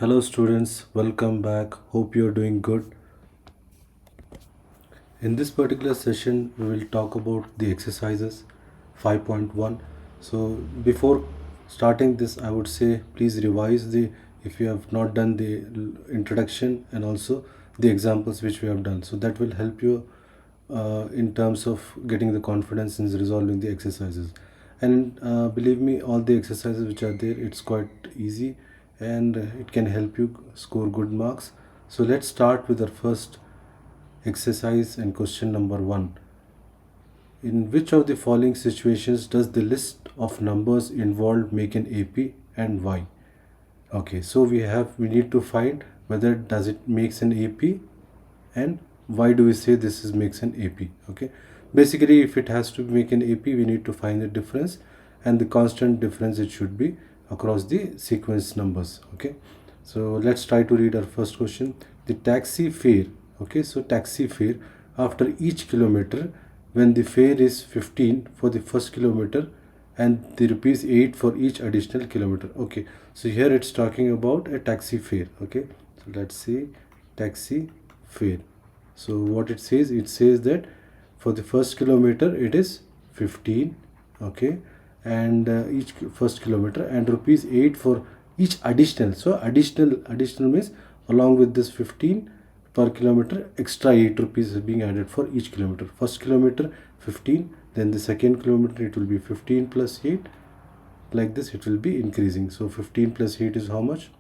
Hello students, welcome back. Hope you're doing good. In this particular session, we will talk about the exercises 5.1. So before starting this, I would say please revise the if you have not done the introduction and also the examples which we have done. So that will help you in terms of getting the confidence in resolving the exercises. And believe me, all the exercises which are there, it's quite easy and it can help you score good marks. So let's start with our first exercise and question number 1. In which of the following situations does the list of numbers involved make an AP and why? Okay, so we need to find whether does it makes an AP and why do we say this is makes an AP. Okay, basically if it has to make an AP, we need to find the difference, and the constant difference it should be across the sequence numbers. Okay, so let's try to read our first question. The taxi fare. Okay, so taxi fare after each kilometer, when the fare is 15 for the first kilometer and the rupees 8 for each additional kilometer. Okay, so here it's talking about a taxi fare. Okay, so let's see taxi fare. So what it says that for the first kilometer it is 15. Okay, and each first kilometer, and rupees 8 for each additional. So additional means along with this 15 per kilometer, extra 8 rupees is being added for each kilometer. First kilometer 15, then the second kilometer it will be 15 plus 8, like this it will be increasing. So 15 plus 8 is how much?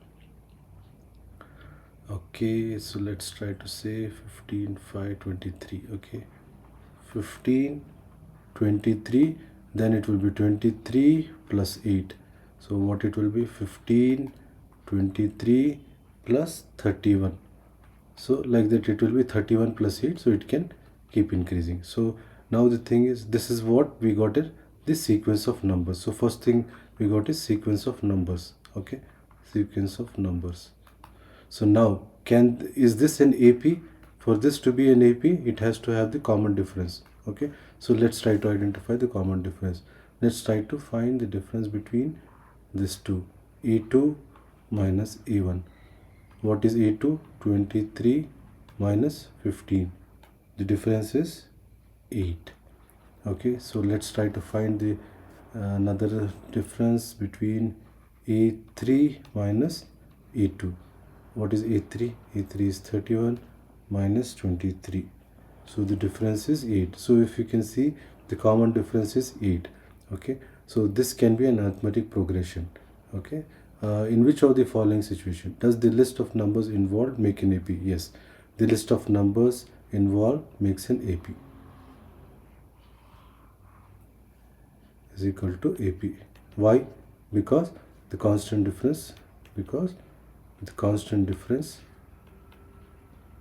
Okay, so let's try to say 15 5 23. Okay, 15 23, then it will be 23 plus 8. So what it will be? 15 23 plus 31. So like that it will be 31 plus 8, so it can keep increasing. So now the thing is, this is what we got it, this sequence of numbers. So first thing we got is sequence of numbers. Okay, sequence of numbers. So now is this an AP? For this to be an AP, it has to have the common difference. Okay, so let's try to identify the common difference. Let's try to find the difference between these two, A2 minus A1. What is A2? 23 minus 15. The difference is 8. Okay, so let's try to find the another difference between A3 minus A2. What is A3? A3 is 31 minus 23. So the difference is 8. So if you can see, the common difference is 8. Okay, so this can be an arithmetic progression. Okay, in which of the following situation does the list of numbers involved make an AP? Yes, the list of numbers involved makes an AP, is equal to AP. Why? Because the constant difference,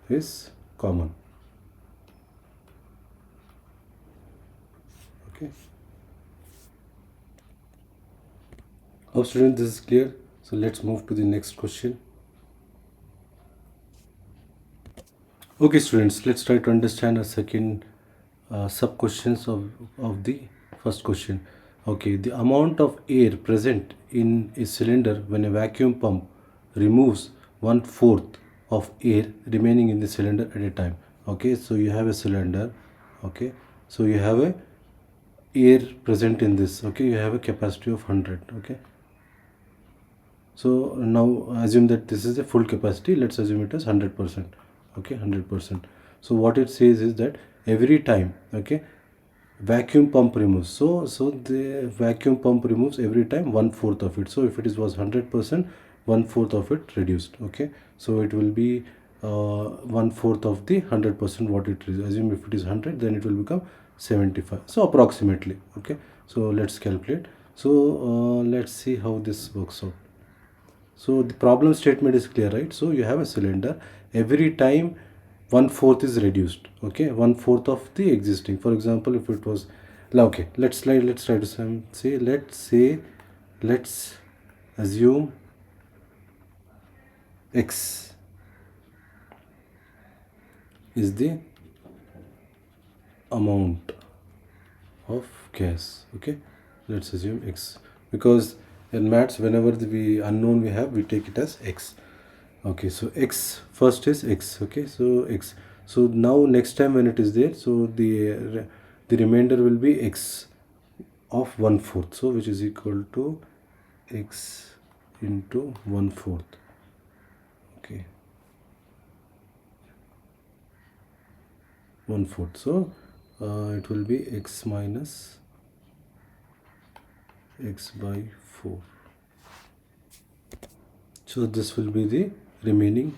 is common. Okay, hope students this is clear. So let's move to the next question. Okay students, let's try to understand a second sub questions of the first question. Okay, the amount of air present in a cylinder when a vacuum pump removes 1/4 of air remaining in the cylinder at a time. Okay, so you have a cylinder. Okay, so you have a air present in this. Okay, you have a capacity of 100. Okay, so now assume that this is a full capacity. Let's assume it as 100%. Okay, 100%. So what it says is that every time, okay, vacuum pump removes, so the vacuum pump removes every time 1/4 of it. So if it was 100%, 1/4 of it reduced. Okay, so it will be 1/4 of the 100%. What it is, assume if it is 100, then it will become 75, so approximately. Okay, so let's calculate. So let's see how this works out. So the problem statement is clear, right? So you have a cylinder, every time 1/4 is reduced. Okay, 1/4 of the existing. For example, if it was, okay, let's try to say let's assume X is the amount of gas. Okay, let's assume X, because in maths whenever the unknown we have, we take it as X. Okay, so x first is x. Okay, so x. So now next time when it is there, so the remainder will be x of 1/4. So which is equal to x into 1/4. Okay, 1/4. So it will be x minus x by 4. So this will be the remaining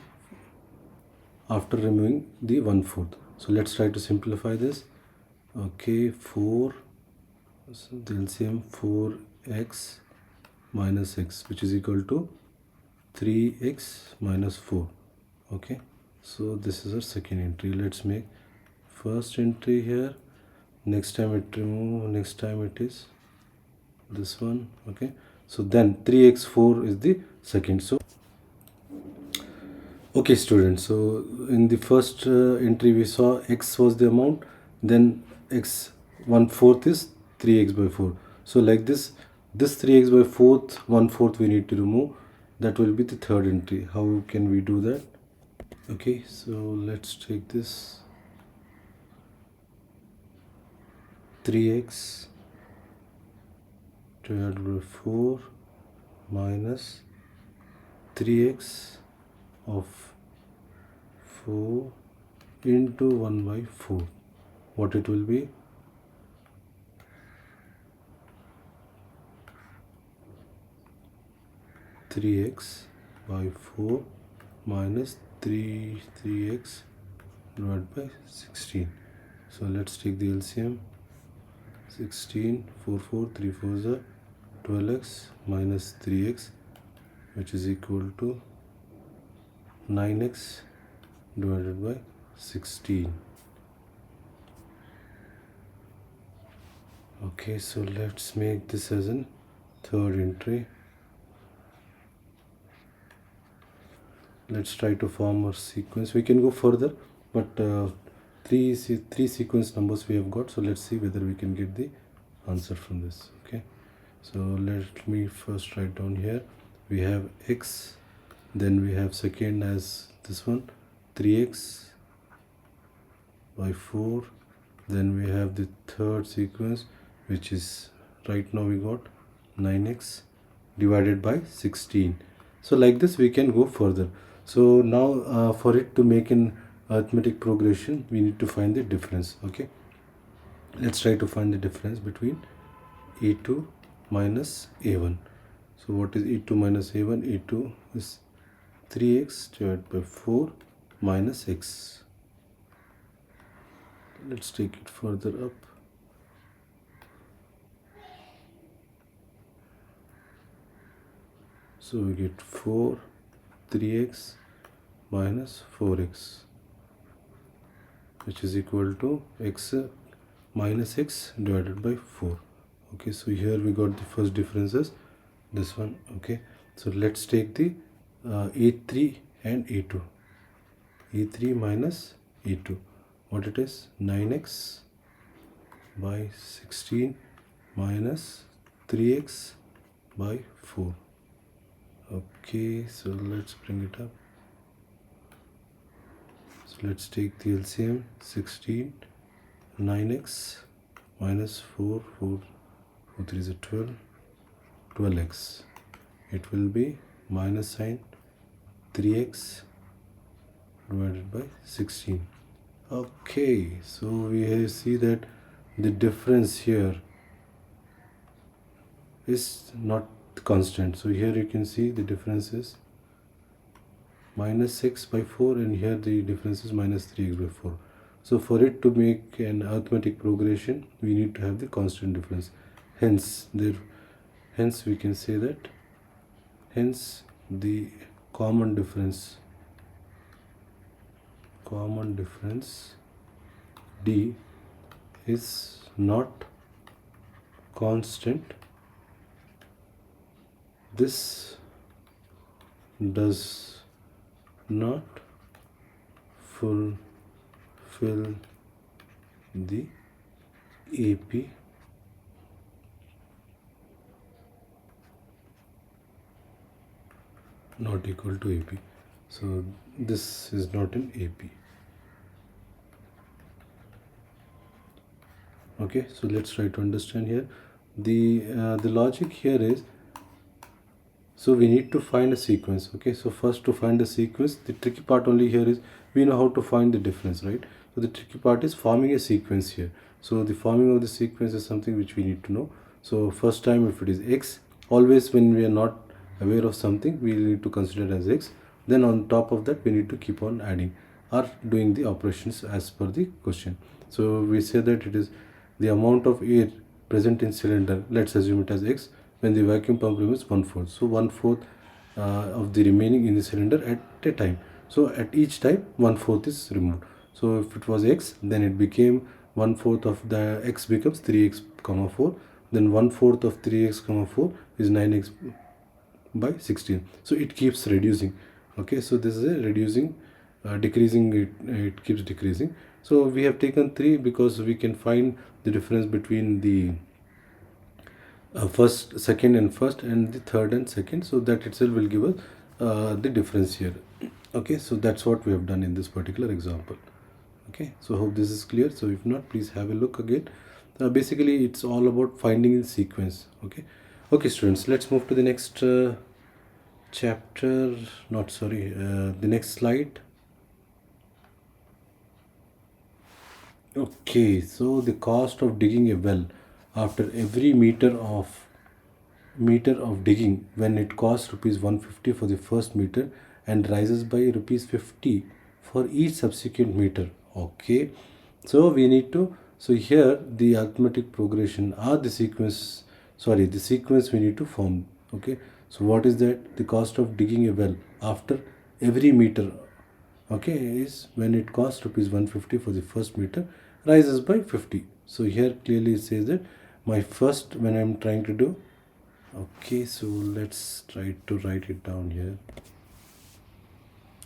after removing the 1/4. So let's try to simplify this. Okay, 4, so the LCM 4x minus x, which is equal to 3x minus 4. Okay, so this is our second entry. Let's make first entry here. Next time it remove, next time it is this one. Okay, so then 3x4 is the second. So okay students, so in the first entry we saw x was the amount, then x 1/4 is 3x by 4. So like this 3x by 4th 1/4 we need to remove. That will be the third entry. How can we do that? Okay, so let's take this 3x divided by 4 minus 3x of 4 into 1 by 4. What it will be? 3x by 4 minus 3x divided by 16. So let's take the LCM. 16, 4, 4, 3 4s are 12x minus 3x, which is equal to 9x divided by 16. Okay, so let's make this as a third entry. Let's try to form a sequence. We can go further, but three sequence numbers we have got. So let's see whether we can get the answer from this. Okay, so let me first write down here. We have x, then we have second as this one 3x by 4, then we have the third sequence, which is right now we got 9x divided by 16. So like this we can go further. So now for it to make an arithmetic progression, we need to find the difference. Okay, let's try to find the difference between a2 minus a1. So what is a2 minus a1? a2 is 3x divided by 4 minus x. Let's take it further up. So we get 4 3x minus 4x, which is equal to x minus x divided by 4. Okay, so here we got the first differences, this one. Okay, so let's take the a3 and a2. a3 minus a2, what it is? 9x by 16 minus 3x by 4. Okay, so let's bring it up. So let's take the LCM. 16, 9x minus 4, 4, 4 3 is a 12, 12x. It will be minus sign 3x divided by 16. Okay, so we have see that the difference here is not constant. So here you can see the difference is minus 6 by 4, and here the difference is minus 3x by 4. So for it to make an arithmetic progression, we need to have the constant difference. Hence we can say that the common difference D is not constant. This does not fulfill the AP not equal to AP. So this is not an AP. Okay, so let's try to understand here. The logic here is, so we need to find a sequence. Okay, so first to find the sequence, the tricky part only here is we know how to find the difference, right? So the tricky part is forming a sequence here. So the forming of the sequence is something which we need to know. So first time, if it is x, always when we are not aware of something, we need to consider as x. Then on top of that, we need to keep on adding or doing the operations as per the question. So we say that it is the amount of air present in cylinder, let's assume it as x, when the vacuum pump removes 1/4. So 1/4 of the remaining in the cylinder at a time. So at each time 1/4 is removed. So if it was x, then it became 1/4 of the x becomes 3x comma 4. Then 1/4 of 3x comma 4 is 9x by 16. So it keeps reducing. Okay, so this is a reducing, decreasing, it keeps decreasing. So we have taken 3 because we can find the difference between the first, second and first, and the third and second. So that itself will give us the difference here. Okay, so that's what we have done in this particular example. Okay, so hope this is clear. So if not, please have a look again. Basically it's all about finding in sequence. Okay, okay students, let's move to the next chapter, not sorry, the next slide. Okay, so the cost of digging a well after every meter of digging, when it costs rupees 150 for the first meter and rises by rupees 50 for each subsequent meter. Okay, so we need to, so here the arithmetic progression or the sequence, sorry, the sequence we need to form. Okay, so what is that? The cost of digging a well after every meter, okay, is when it costs rupees 150 for the first meter, rises by 50. So here clearly it says that my first, when I'm trying to do, okay, so let's try to write it down here.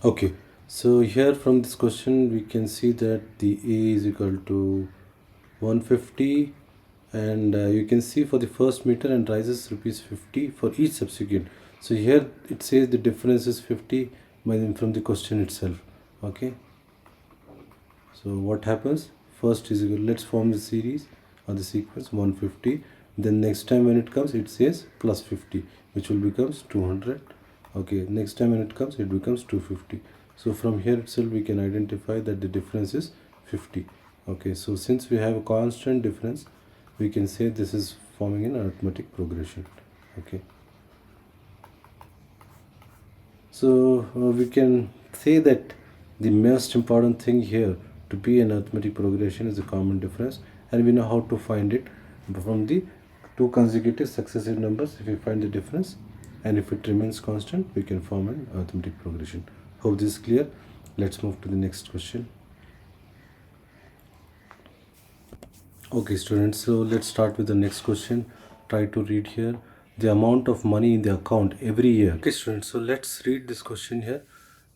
Okay, so here from this question we can see that the A is equal to 150, and you can see for the first meter and rises rupees 50 for each subsequent. So here it says the difference is 50 from the question itself. Okay, so what happens, first is equal, let's form the series or the sequence 150, then next time when it comes it says plus 50, which will becomes 200. Okay, next time when it comes it becomes 250. So from here itself we can identify that the difference is 50. Okay, so since we have a constant difference, we can say this is forming an arithmetic progression. Okay, so we can say that the most important thing here to be an arithmetic progression is the common difference, and we know how to find it from the two consecutive successive numbers. If we find the difference and if it remains constant, we can form an arithmetic progression. Hope this is clear. Let's move to the next question. Okay students, so let's start with the next question. Try to read here. The amount of money in the account every year. Okay students, so let's read this question here.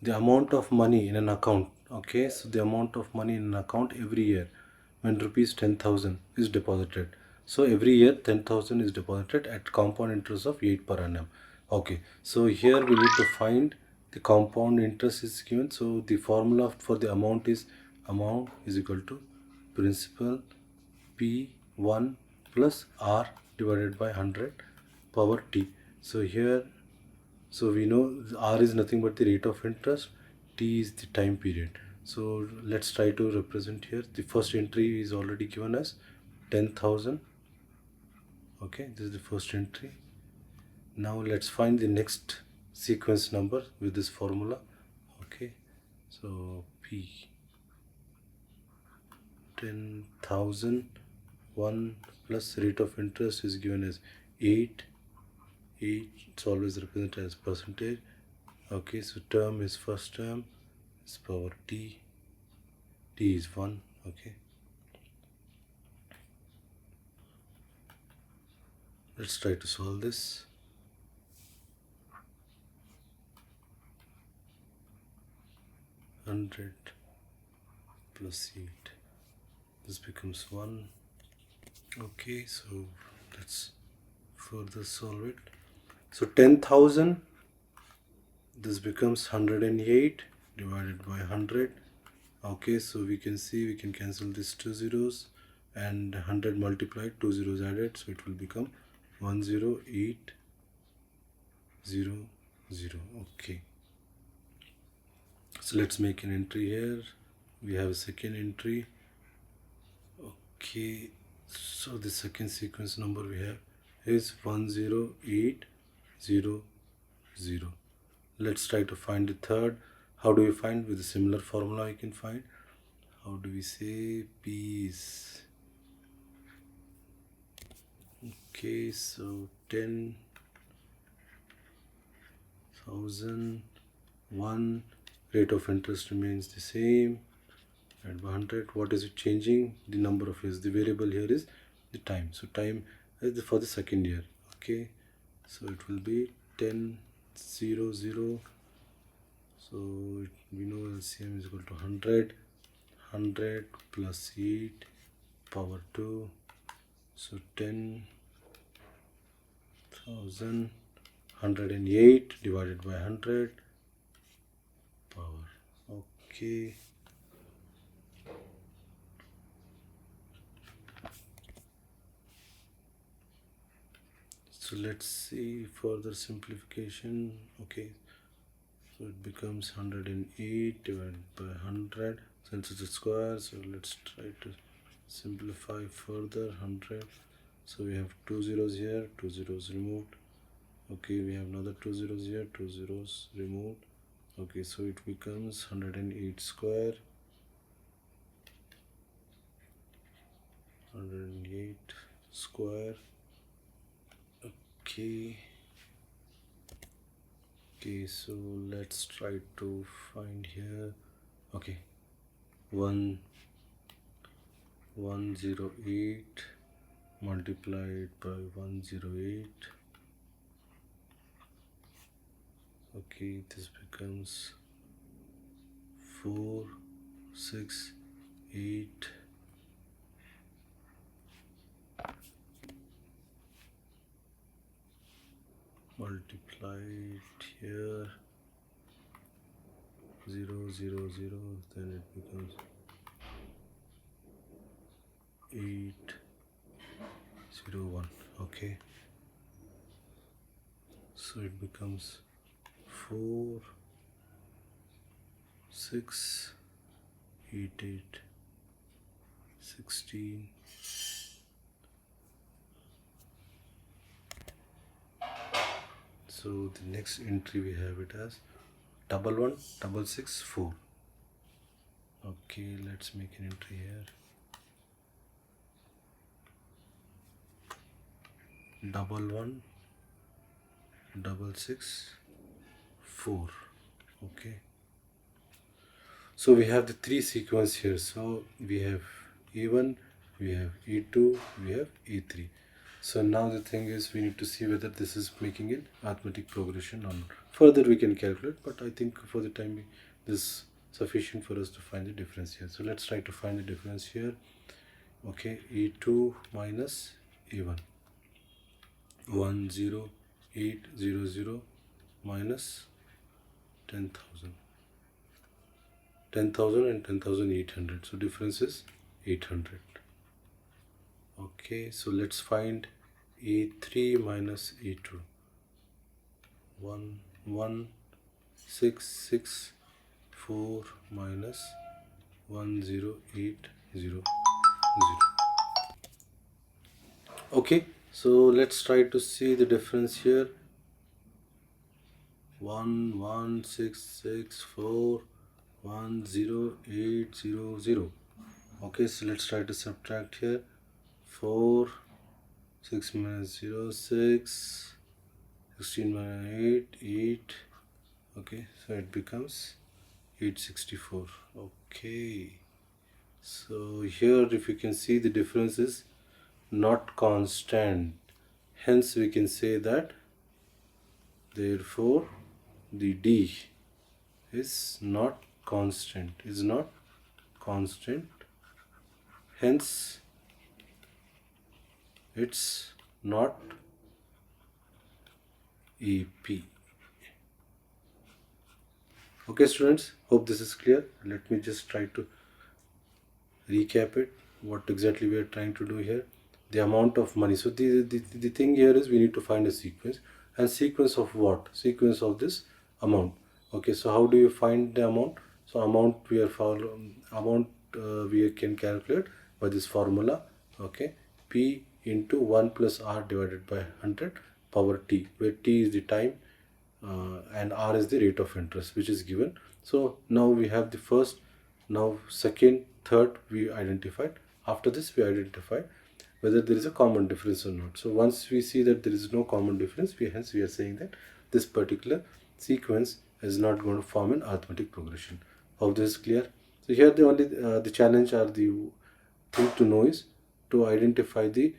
The amount of money in an account. Okay, so the amount of money in an account every year when rupees 10,000 is deposited. So every year 10,000 is deposited at compound interest of 8 per annum. Okay, so here we need to find the compound interest is given. So the formula for the amount is equal to principal P1 plus R divided by 100 power T. So here, so we know R is nothing but the rate of interest, T is the time period. So let's try to represent here. The first entry is already given as 10,000. Okay, this is the first entry. Now let's find the next sequence number with this formula. Okay, so P 10,000, 1 plus rate of interest is given as 8. It's always represented as percentage. Okay, so term is first term is power T. T is 1. Okay, let's try to solve this. Hundred plus 8, this becomes 1. Okay, so let's further solve it. So 10,000, this becomes 108 divided by 100. Okay, so we can see we can cancel these two zeros, and 100 multiplied, two zeros added, so it will become 10800. Okay, so let's make an entry here. We have a second entry. Okay, so the second sequence number we have is 10800. Let's try to find the third. How do we find? With a similar formula you can find. How do we say? P's. Okay, so 10,000, 1, rate of interest remains the same, at 100. What is it changing? The number of years. The variable here is the time. So time is for the second year. Okay, so it will be 10,000. So we know LCM is equal to 100. 100 plus 8 power 2. So 10,108 divided by 100 power. Okay. So let's see further simplification. Okay, so it becomes 108 divided by 100, since it's a square. So let's try to simplify further. 100, so we have two zeros here, two zeros removed. Okay, we have another two zeros here, two zeros removed. Okay, so it becomes 108 square. 108 square. Okay, so let's try to find here. Okay, 108 multiplied by 108. Okay, this becomes 468 multiplied here 0, 0, 0, then it becomes 801. Okay, so it becomes 4, 6, 8, 8, 16. So the next entry we have it as 11664. Okay, let's make an entry here. 11664. Okay, so we have the three sequence here. So we have A1, we have A2, we have A3. So now the thing is, we need to see whether this is making an arithmetic progression or not. Further we can calculate, but I think for the time being this is sufficient for us to find the difference here. So let's try to find the difference here. Okay, A2 minus A1. 10800 minus 10,000. 10,000 and 10,800. So difference is 800. Okay, so let's find A3 minus A2. 11664 minus 10800. Okay, so let's try to see the difference here. 11664 10800. Okay, so let's try to subtract here. 4, 6 minus 0, 6, 16 minus 8, 8. Okay, so it becomes 864. Okay, so here if you can see, the difference is not constant, hence we can say that therefore the D is not constant, hence it's not AP. Okay students, hope this is clear. Let me just try to recap it, what exactly we are trying to do here. The amount of money. So the thing here is we need to find a sequence. And sequence of what? Sequence of this amount. Okay, so how do you find the amount? So amount we can calculate by this formula. Okay, P into 1 plus R divided by 100 power T, where T is the time and R is the rate of interest which is given. So now we have the first, now second, third we identified. After this we identify whether there is a common difference or not. So once we see that there is no common difference, hence we are saying that this particular sequence is not going to form an arithmetic progression. Hope this is clear. So here the challenge or the thing to know is to identify the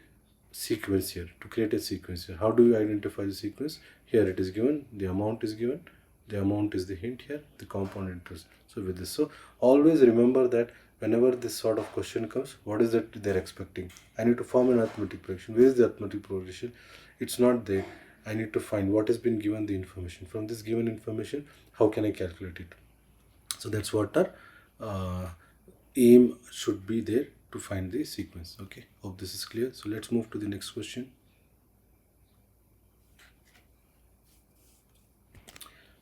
sequence here, to create a sequence here. How do you identify the sequence? Here it is given, the amount is given, the amount is the hint here, the compound interest. So with this, so always remember that whenever this sort of question comes, what is that they're expecting? I need to form an arithmetic progression. Where is the arithmetic progression? It's not there. I need to find what has been given the information. From this given information, how can I calculate it? So that's what our aim should be there, to find the sequence. Okay, hope this is clear. So let's move to the next question.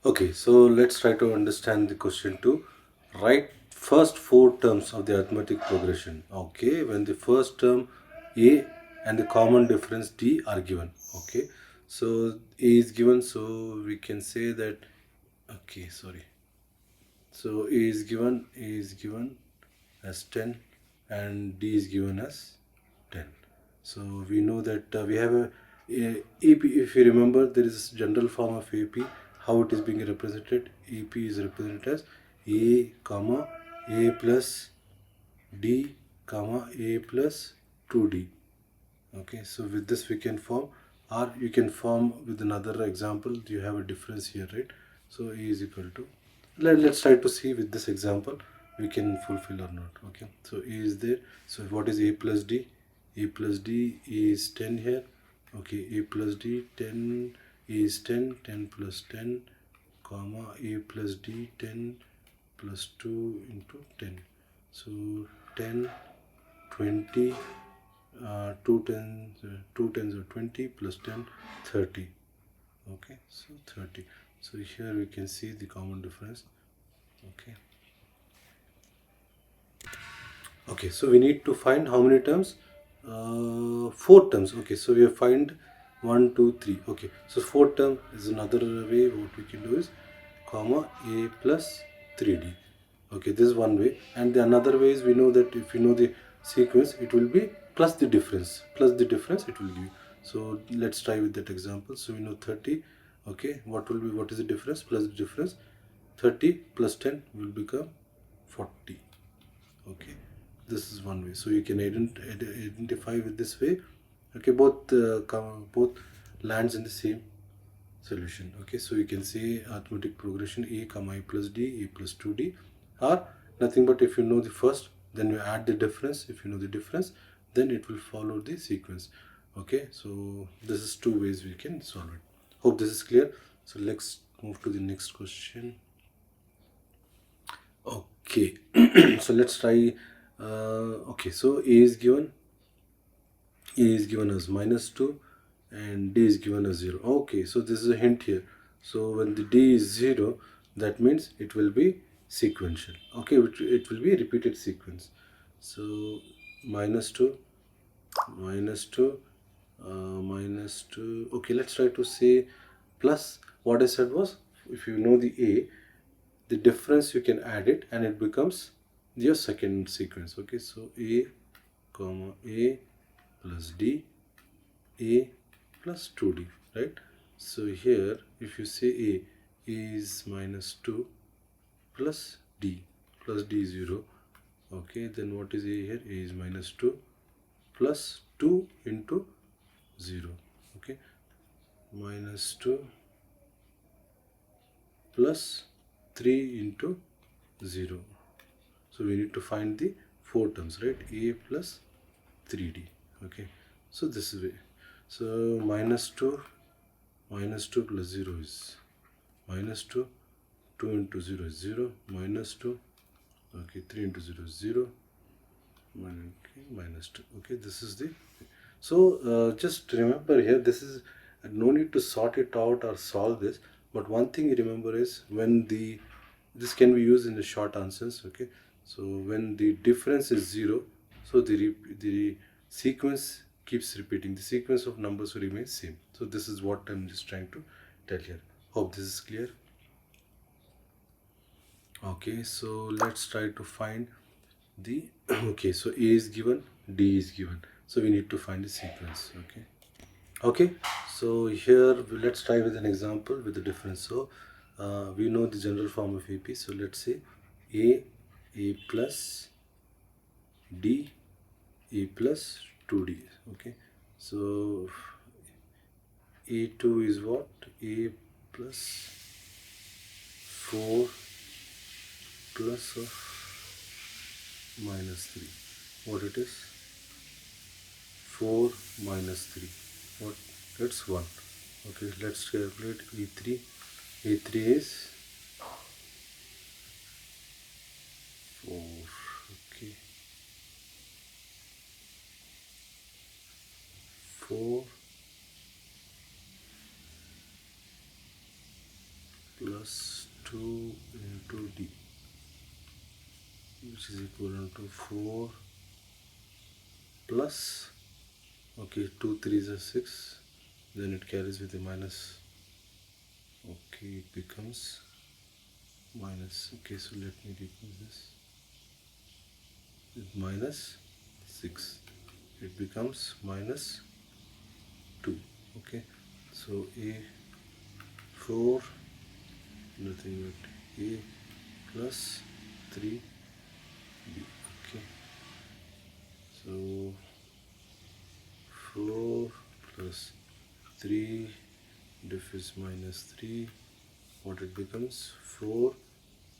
Okay, so let's try to understand the question to write first four terms of the arithmetic progression. Okay, when the first term A and the common difference D are given. Okay, so A is given, so we can say that, okay, sorry. So A is given as 10 and D is given as 10. So we know that we have AP. If you remember, there is general form of AP. How it is being represented? AP is represented as A comma A plus D comma A plus 2D. Okay, so with this we can form, or you can form with another example. You have a difference here, right? So A is equal to, let's try to see with this example we can fulfill or not. Okay, so A is there. So what is A plus D? A plus D is 10 here. Okay, A plus D 10 is 10, 10 plus 10 comma A plus D 10 plus 2 into 10. So 10, 20, 2 tens are 20 plus 10, 30. Okay, so 30. So here we can see the common difference. Okay. Okay, so we need to find how many terms? Four terms. Okay, so we have find 1, 2, 3. Okay, so four term is another way. What we can do is comma A plus 3D. Okay, this is one way, and the another way is, we know that if you know the sequence, it will be plus the difference. Plus the difference it will give. So let's try with that example. So we know 30. Okay, what is the difference? Plus the difference, 30 plus 10 will become 40. Okay, this is one way. So you can identify with this way. Okay, both lands in the same solution. Okay, so you can say arithmetic progression A comma A plus D, A plus 2D, or nothing but if you know the first, then you add the difference. If you know the difference, then it will follow the sequence. Okay, so this is two ways we can solve it. Hope this is clear. So let's move to the next question. Okay, so let's try. Okay, so A is given as -2 and D is given as 0. Okay, so this is a hint here. So when the D is 0, that means it will be sequential. Okay, it will be a repeated sequence. So -2, -2, -2. Okay, let's try to say plus. What I said was, if you know the A, the difference you can add it and it becomes your second sequence. Okay, so A comma A plus D, A plus 2D, right? So here if you say A is -2 plus D is 0. Okay, then what is A here? A is -2 plus 2 into 0. Okay, -2 plus 3 into 0. So we need to find the four terms, right? A plus 3D. Okay, so this is way. So -2 plus 0 is -2 2 into 0 is 0, minus 2. Okay, 3 into 0 is 0, minus 2. Okay, this is the, so just remember here, this is no need to sort it out or solve this, but one thing you remember is when the, this can be used in the short answers. Okay, so when the difference is 0, so the sequence keeps repeating, the sequence of numbers will remain same. So this is what I'm just trying to tell here. Hope this is clear. Okay, so let's try to find the okay, so A is given, D is given, so we need to find the sequence. Okay, so here let's try with an example with the difference. So we know the general form of AP, so let's say A plus D, A plus 2D. Okay, so A2 is what? A plus 4 plus of minus 3. What it is? 4 minus 3. What? That's 1. Okay, let's calculate E3. E3 is 4. Okay, 4 plus 2 into D, which is equivalent to 4 plus, okay, 2 3s are 6, then it carries with a minus. Okay, it becomes minus. Okay, so let me replace this with minus 6. It becomes minus 2. Okay, so A4, nothing but A plus 3B. Okay, so 4 plus 3, diff is minus 3. What it becomes? 4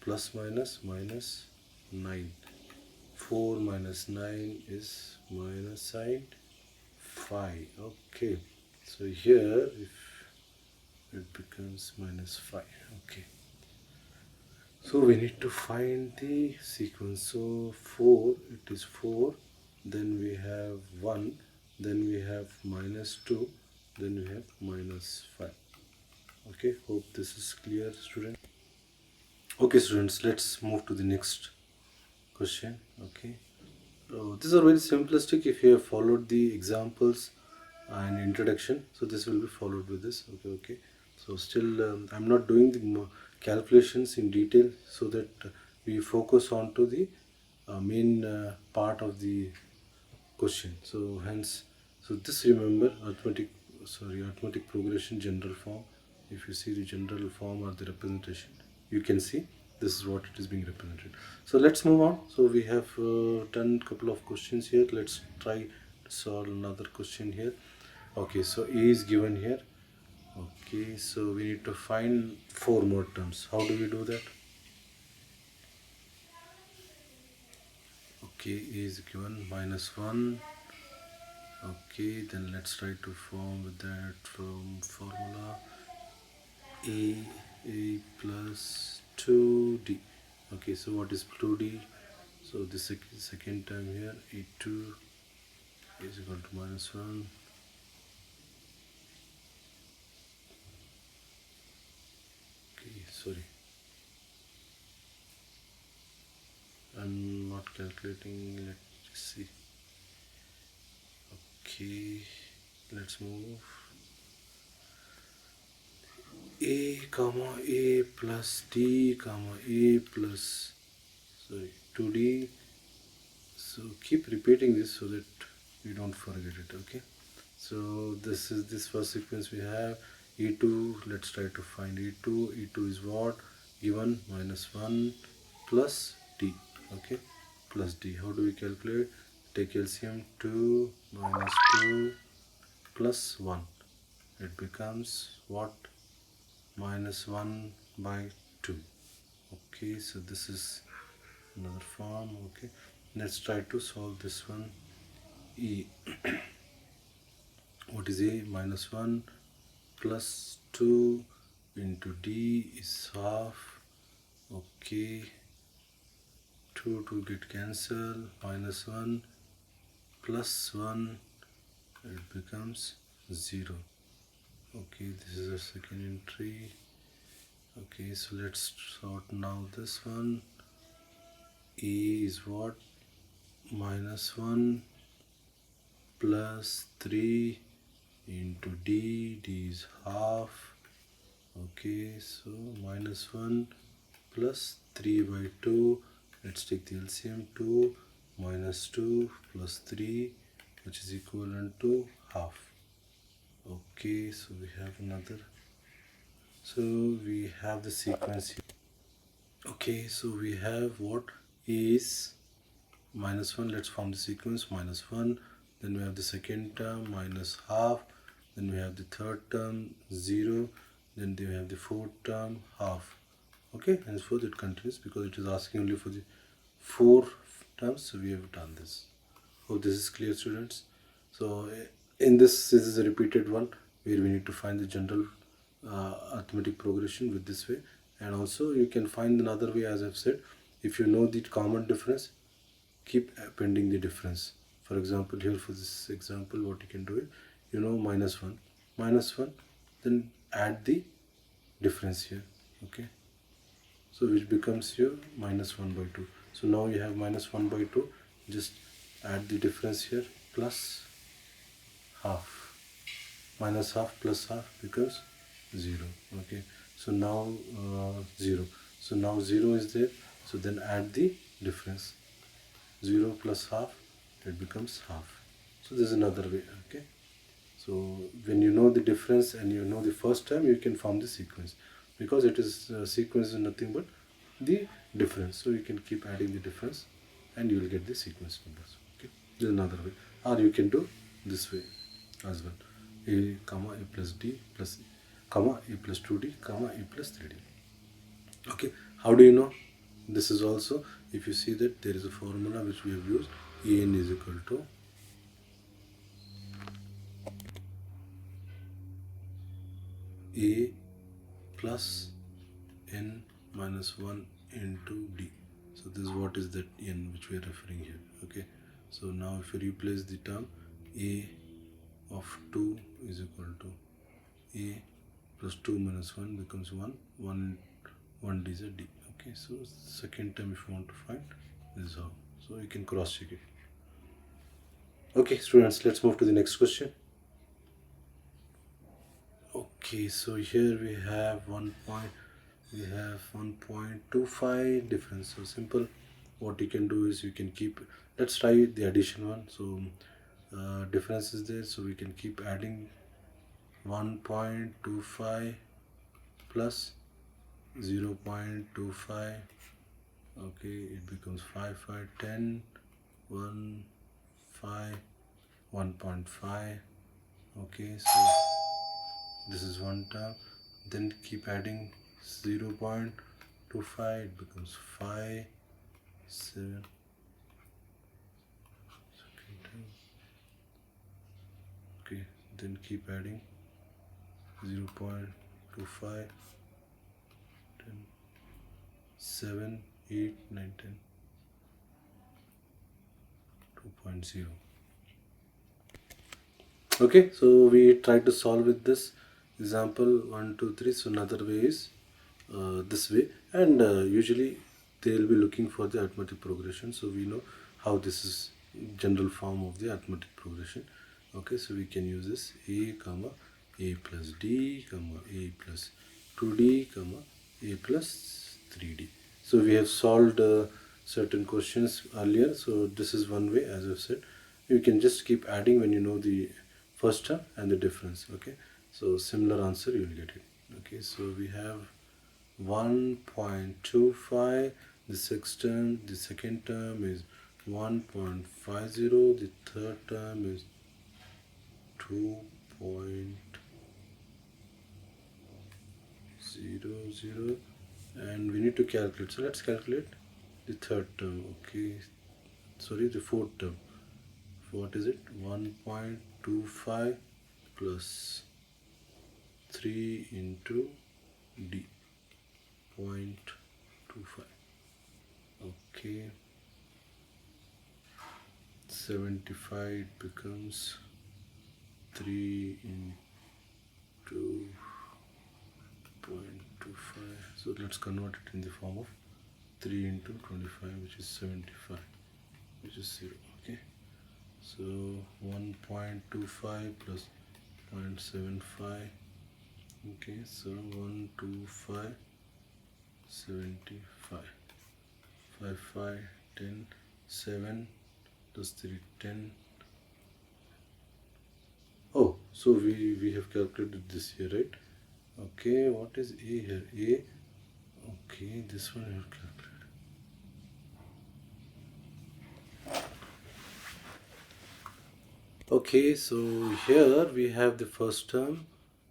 plus minus minus 9. 4 minus 9 is minus side 5. Okay, so here if it becomes minus 5. Okay, so we need to find the sequence. So 4, it is 4, then we have 1, then we have minus 2, then we have minus 5. Okay, hope this is clear, students. Okay, students, let's move to the next question. Okay, these are very simplistic. If you have followed the examples and introduction, so this will be followed with this. Okay, so still I'm not doing the calculations in detail, so that we focus on to the main part of the question. So hence, so this, remember, arithmetic progression general form. If you see the general form or the representation, you can see this is what it is being represented. So let's move on. So we have done a couple of questions here. Let's try to solve another question here. Okay, so A is given here. Okay, so we need to find 4 more terms. How do we do that? Okay, A is given minus 1. Okay, then let's try to form with that from formula A plus 2D. Okay, so what is 2D? So the second term here, A2 is equal to minus 1. Okay, sorry, I'm not calculating. Let's see. Okay, let's move. A comma A plus D comma A plus, sorry, 2D. So keep repeating this so that you don't forget it. Okay, so this is this first sequence we have. E2, let's try to find E2. E2 is what? Given minus 1 plus D. Okay, plus D. How do we calculate? Take LCM. 2 minus 2 plus 1. It becomes what? Minus 1 by 2. Okay, so this is another form. Okay, let's try to solve this one. E, what is A? Minus 1 plus 2 into D is half. Okay, 2 get cancelled, -1 plus 1, it becomes 0. Okay, this is the second entry. Okay, so let's sort now this one. A is what? -1 plus 3 into D is half. Okay, so -1 plus 3 by 2. Let's take the LCM. 2 minus 2 plus 3, which is equivalent to half. Okay, so we have another. So we have the sequence here. Okay, so we have what is -1. Let's form the sequence. -1, then we have the second term minus half, then we have the third term 0, then we have the fourth term half. Okay, and so it continues because it is asking only for the 4 terms, so we have done this. Hope this is clear, students. So in this is a repeated one where we need to find the general arithmetic progression with this way, and also you can find another way. As I've said, if you know the common difference, keep appending the difference. For example, here for this example, what you can do is, you know, -1, then add the difference here. Okay, so which becomes here -1 by 2. So now you have -1 by 2, just add the difference here, plus half. Minus half plus half becomes 0. Okay, so now 0. So now 0 is there, so then add the difference. 0 plus half, it becomes half. So this is another way. Okay, so when you know the difference and you know the first term, you can form the sequence, because it is sequence is nothing but the difference. So you can keep adding the difference and you will get the sequence numbers. Okay, this is another way, or you can do this way as well. A comma a plus d plus comma a plus 2d comma a plus 3d. Okay, how do you know? This is also, if you see that there is a formula which we have used, an is equal to a plus n minus 1 into d. So this is what is that n which we are referring here. Okay, so now if you replace the term, a of 2 is equal to a plus 2 minus 1 becomes 1, 1 d is a d. Okay, so second term if you want to find, this is how. So you can cross check it. Okay, students, let's move to the next question. Okay, so here we have 1.25 difference. So simple, what you can do is you can keep, let's try the addition one. So difference is there, so we can keep adding 1.25 plus 0.25. okay, it becomes 5, 5, 10, 1, 5, 1.5. okay, so this is one term, then keep adding 0.25, it becomes 5, 7, second term. Okay, then keep adding 0.25, 10, 7, 8, 9, 10, 2.0. Okay, so we try to solve with this example 1, 2, 3. So another way is this way, and usually they will be looking for the arithmetic progression. So we know how this is general form of the arithmetic progression. Okay, so we can use this a comma a plus d comma a plus 2d comma a plus 3d. So we have solved certain questions earlier. So this is one way, as I've said. You can just keep adding when you know the first term and the difference. Okay, so similar answer you will get it. Okay, so we have 1.25, the second term is 1.50, the third term is 2.00, and we need to calculate. So let's calculate the third term. Okay, sorry, the fourth term. What is it? 1.25 plus 3 into d, 0.25 1.25. Okay, 75 becomes 3 into 0.25. So let's convert it in the form of 3 into 25, which is 75, which is 0. Okay, so 1.25 plus 0.75. Okay, so 125 75 5 5 10 7 plus 3 10. Oh, so we have calculated this here, right? Okay, what is a here? A, okay, this one we have calculated. Okay, so here we have the first term,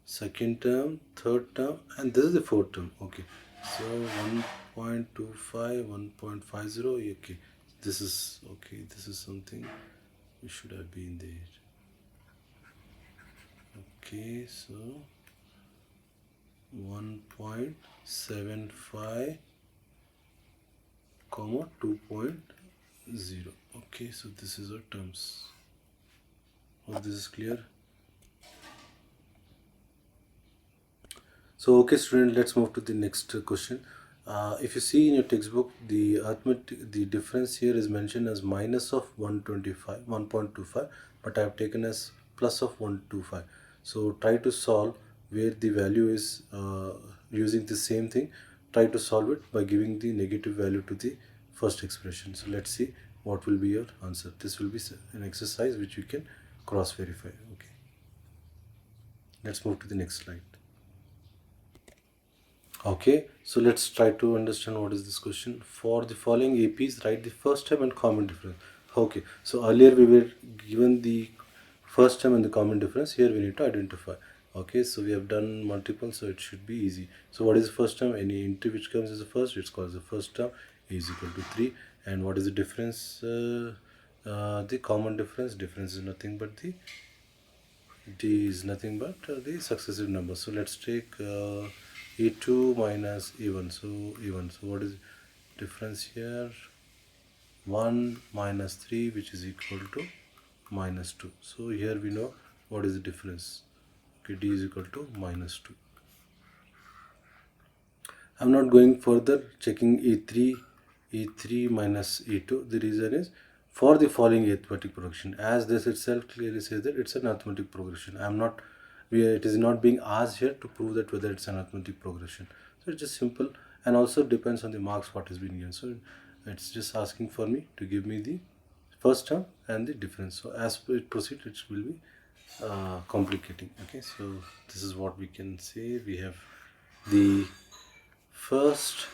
second term, third term, and this is the fourth term. Okay, so 1.25, 1.50. Okay, this is okay. This is something we should have been there. Okay, so 1.75 comma 2.0. Okay, so this is our terms. Hope this is clear. So okay student, let's move to the next question. If you see in your textbook, the arithmetic, the difference here is mentioned as minus of 1.25, but I have taken as plus of 125. So try to solve where the value is using the same thing. Try to solve it by giving the negative value to the first expression. So let's see what will be your answer. This will be an exercise which you can cross verify. Okay, let's move to the next slide. Okay, so let's try to understand what is this question. For the following APs, write the first term and common difference. Okay, so earlier we were given the first term and the common difference. Here we need to identify. Okay, so we have done multiple, so it should be easy. So what is the first term? Any entry which comes as the first, it's called the first term. A is equal to 3. And what is the difference? The common difference. Difference is nothing but the D is nothing but the successive number. So let's take E2 minus E1. So E1. So what is difference here? 1 minus 3, which is equal to minus 2. So here we know what is the difference. Okay, D is equal to minus 2. I'm not going further checking E3 minus E2. The reason is for the following arithmetic progression. As this itself clearly says that it's an arithmetic progression. It is not being asked here to prove that whether it's an arithmetic progression. So it's just simple, and also depends on the marks what has been given. So it's just asking for me to give me the first term and the difference. So as it proceeds, it will be complicating. Okay, so this is what we can say. We have the first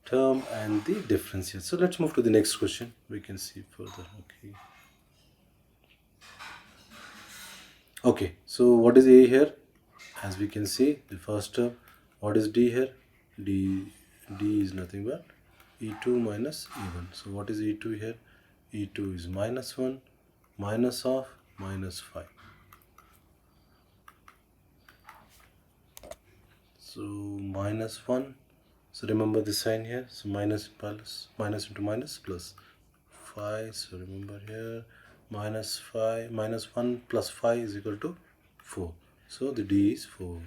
term and the difference here. So let's move to the next question. We can see further. Okay, so what is A here? As we can see, the first term. What is D here? D is nothing but E2 minus E1. So what is E2 here? E2 is minus 1 minus of minus 5. So minus 1. So remember the sign here. So minus into minus plus 5. So remember here minus 5 minus 1 plus 5 is equal to 4. So the D is 4.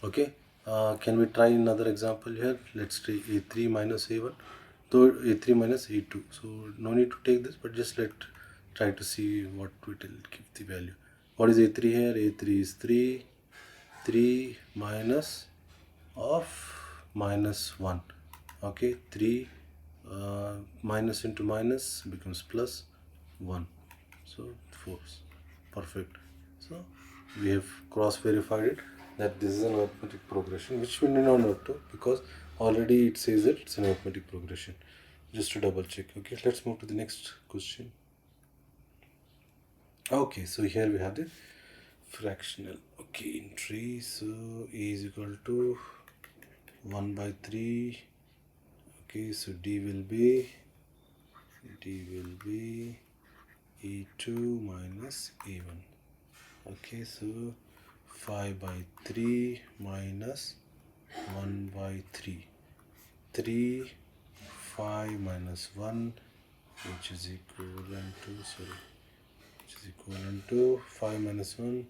Okay. Can we try another example here? Let's take A3 minus A1. So A3 minus A2. So no need to take this, but just try to see what it will give the value. What is A3 here? A3 is 3. 3 minus of minus 1. Okay, 3 minus into minus becomes plus 1. So 4. Perfect. So we have cross verified it that this is an arithmetic progression, which we need not know to, because already it says that it's an arithmetic progression. Just to double check. Okay, let's move to the next question. Okay, so here we have the fractional. Okay, entry. So A is equal to 1 by 3. Okay, so D will be E2 minus A1. Okay, so 5 by 3 minus 1 by 3. 3, 5 minus 1, which is equivalent to 5 minus 1,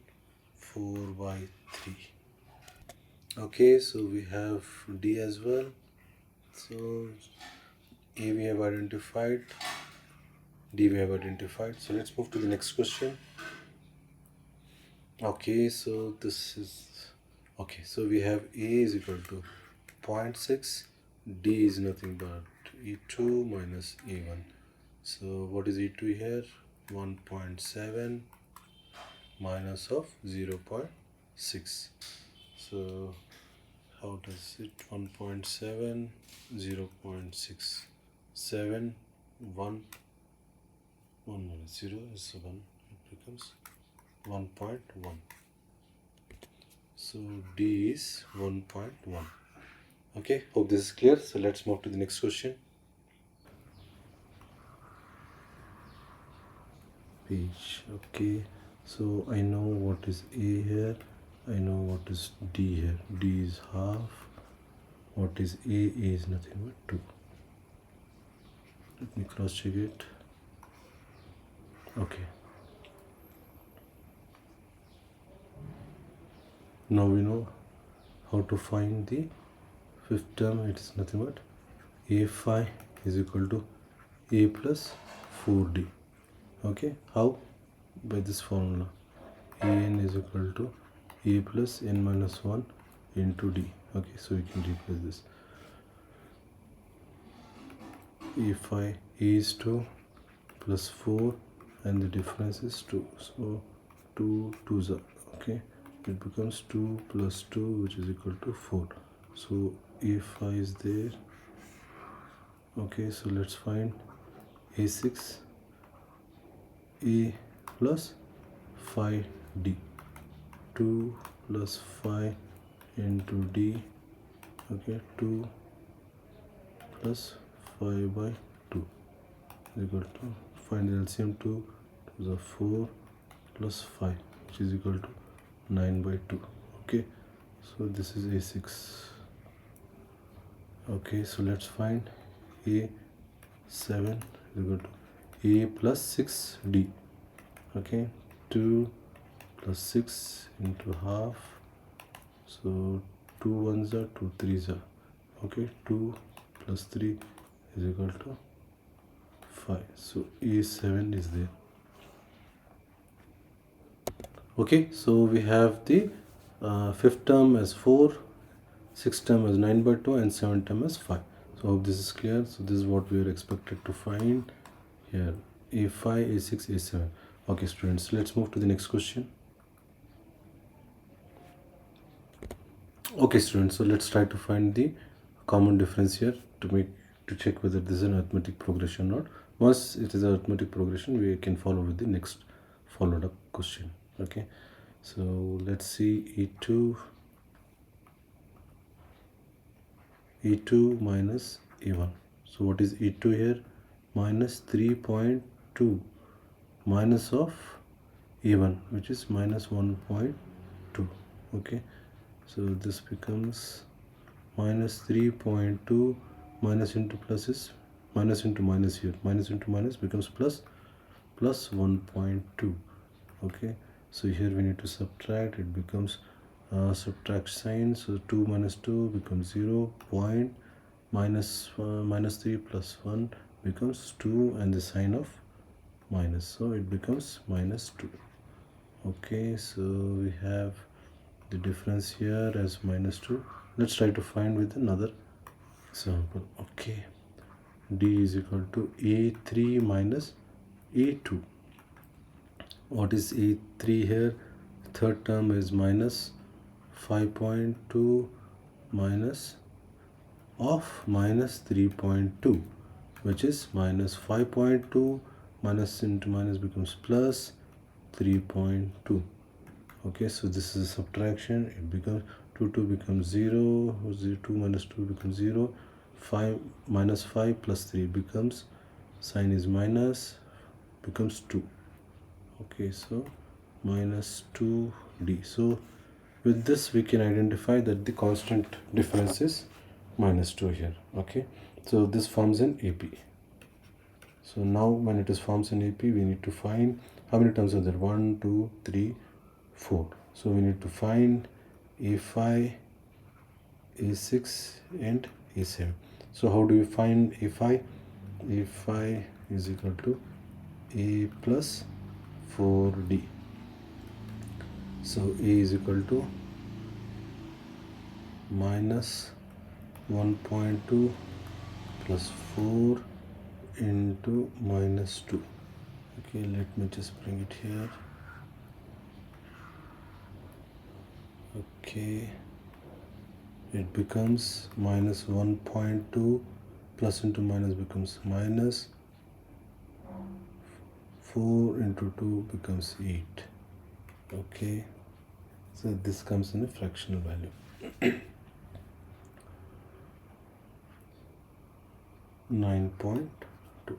4 by 3. Okay, so we have D as well. So A we have identified, D we have identified. So let's move to the next question. Okay, so this is okay. So we have A is equal to 0.6, D is nothing but E2 minus E1. So what is E2 here? 1.7 minus of 0.6. So how does it? 1.7, 0.6, 7, 1 minus 0 is 1. It becomes 1.1. So D is 1.1. Okay, hope this is clear. So let's move to the next question. Page. Okay, so I know what is A here, I know what is D here. D is half. What is A? A is nothing but 2. Let me cross check it. Okay, now we know how to find the fifth term. It is nothing but A5 is equal to A plus 4D. Okay, how? By this formula, An is equal to A plus n minus 1 into D. Okay, so we can replace this. A5 is 2 plus 4 and the difference is 2. So 2 2s are, okay, it becomes 2 plus 2, which is equal to 4. So A5 is there. Okay, so let's find A6. A plus 5D. 2 plus 5 into D. Okay, 2 plus 5 by 2 is equal to, find the LCM. 2 to the 4 plus 5, which is equal to 9 by 2. Okay, so this is A6. Okay, so let's find A7 is equal to A plus 6D. Okay, 2 plus 6 into half. So 2 1s are 2 3s are. Okay, 2 plus 3 is equal to 5. So A7 is there. Okay, so we have the fifth term as 4, sixth term as 9 by 2, and seventh term as 5. So hope this is clear. So this is what we are expected to find here: A5, A6, A7. Okay, students, let's move to the next question. Okay, students, so let's try to find the common difference here to check whether this is an arithmetic progression or not. Once it is an arithmetic progression, we can follow with the next followed up question. Okay, so let's see E2 minus E1. So what is E2 here? Minus 3.2 minus of E1, which is minus 1.2. Okay, so this becomes minus 3.2, minus into plus is minus into minus here. Minus into minus becomes plus 1.2. Okay, so here we need to subtract. It becomes subtract sign. So 2 minus 2 becomes 0. Point minus 3 plus 1 becomes 2, and the sign of minus. So it becomes minus 2. Okay, so we have the difference here as minus 2. Let's try to find with another example. Okay, D is equal to A3 minus A2. What is A3 here? Third term is minus 5.2 minus of minus 3.2, which is minus 5.2. Minus into minus becomes plus 3.2. Okay, so this is a subtraction. It becomes 2 becomes 0. 2 minus 2 becomes 0. 5 minus 5 plus 3 becomes, sign is minus, becomes 2. Okay, so minus 2D. So With this we can identify that the constant difference is -2 here. Okay, so this forms an AP. So now when it is forms an AP, we need to find how many terms are there. 1 2 3 4. So we need to find A5, A6 and A7. So how do we find A5? A5 is equal to A plus 4D. So A is equal to minus 1.2 plus 4 into minus 2. Okay, let me just bring it here. Okay, it becomes minus 1.2 plus into minus becomes minus 4 into 2 becomes 8. Okay, so this comes in a fractional value. 9.2.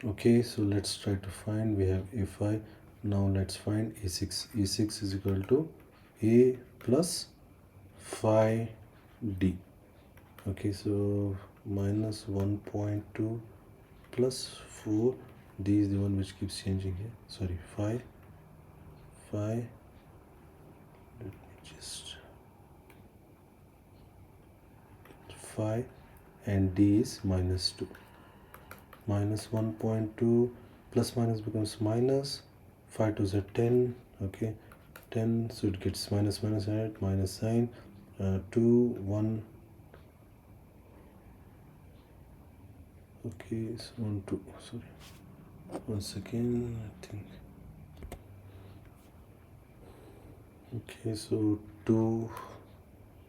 Okay, so let's try to find. We have A5. Now let's find A6. A6 is equal to A plus 5D. Okay, so minus 1.2 plus 4. D is the one which keeps changing here. Sorry, 5. Let me just 5, and D is minus 2. Minus 1.2 plus minus becomes minus 5 to the 10. Okay, 10, so it gets minus minus and minus sign. 2 1. Okay, so 1 2. Sorry, once again I think. Okay, so 2,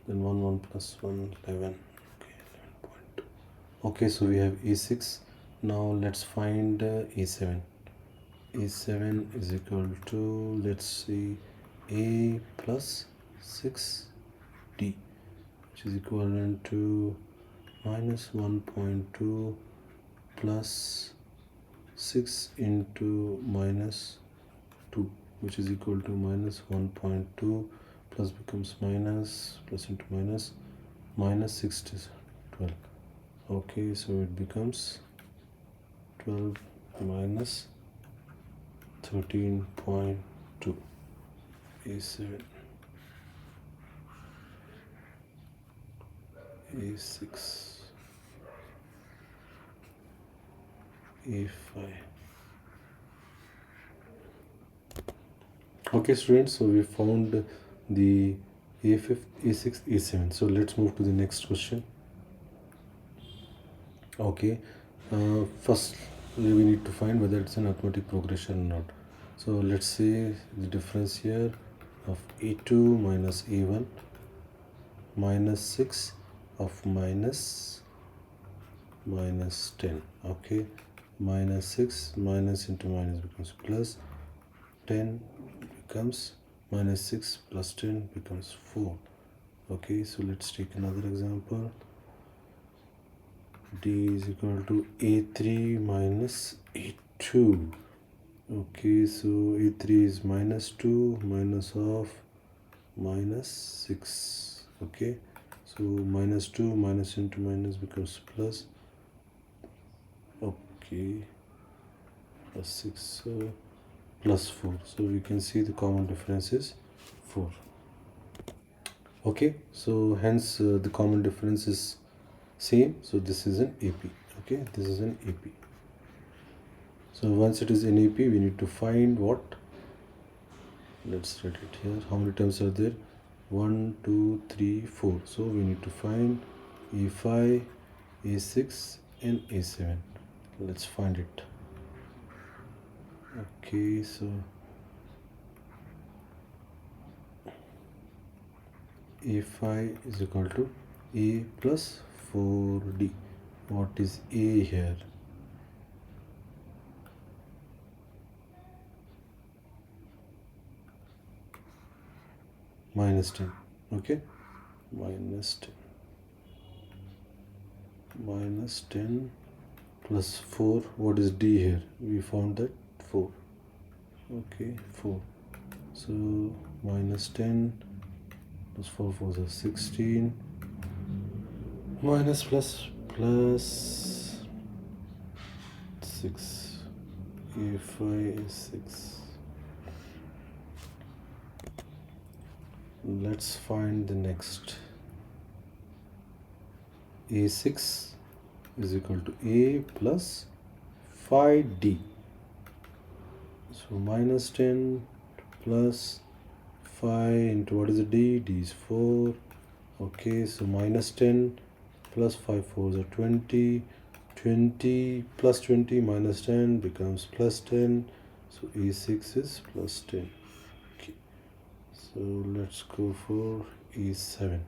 then 1 1 plus 1 11. Okay, 11.2. Okay, so we have A6. Now let's find A7. A7 is equal to, let's see, A plus 6D, which is equivalent to minus 1.2 plus 6 into minus 2, which is equal to minus 1.2 plus becomes minus plus into minus 6 to 12. Okay, so it becomes 12 minus 13.2. A7, A6, A5. Okay students, so we found the A5, A6, A7. So let's move to the next question. Okay, first we need to find whether it's an arithmetic progression or not. So let's say the difference here of A2 minus A1 minus 6 of minus 10. Okay, minus 6 minus into minus becomes plus, 10 becomes minus 6 plus 10 becomes 4. Okay, so let's take another example. D is equal to A3 minus A2. Okay, so A3 is minus 2 minus of minus 6. Okay, so minus 2 minus into minus becomes plus. Okay, plus 6, so plus 4. So we can see the common difference is 4. Okay, so hence the common difference is same. So this is an AP. Okay, this is an AP. So once it is an AP, we need to find what? Let's write it here. How many terms are there? 1 2 3 4. So we need to find A5, A6 and A7. Let's find it. Okay, so A5 is equal to A plus 4D. What is A here? Minus 10. Okay, minus 10. Minus 10 plus 4. What is D here? We found that 4. Okay, 4. So minus 10 plus 4 4s are 16, minus plus plus 6, a5 is 6. Let's find the next. a6 is equal to a plus 5d. So minus 10 plus 5 into what is the d? D is 4. Okay, so minus 10 plus 5 4s are 20. 20 plus 20 minus 10 becomes plus 10. So a6 is plus 10. Okay, so let's go for a7.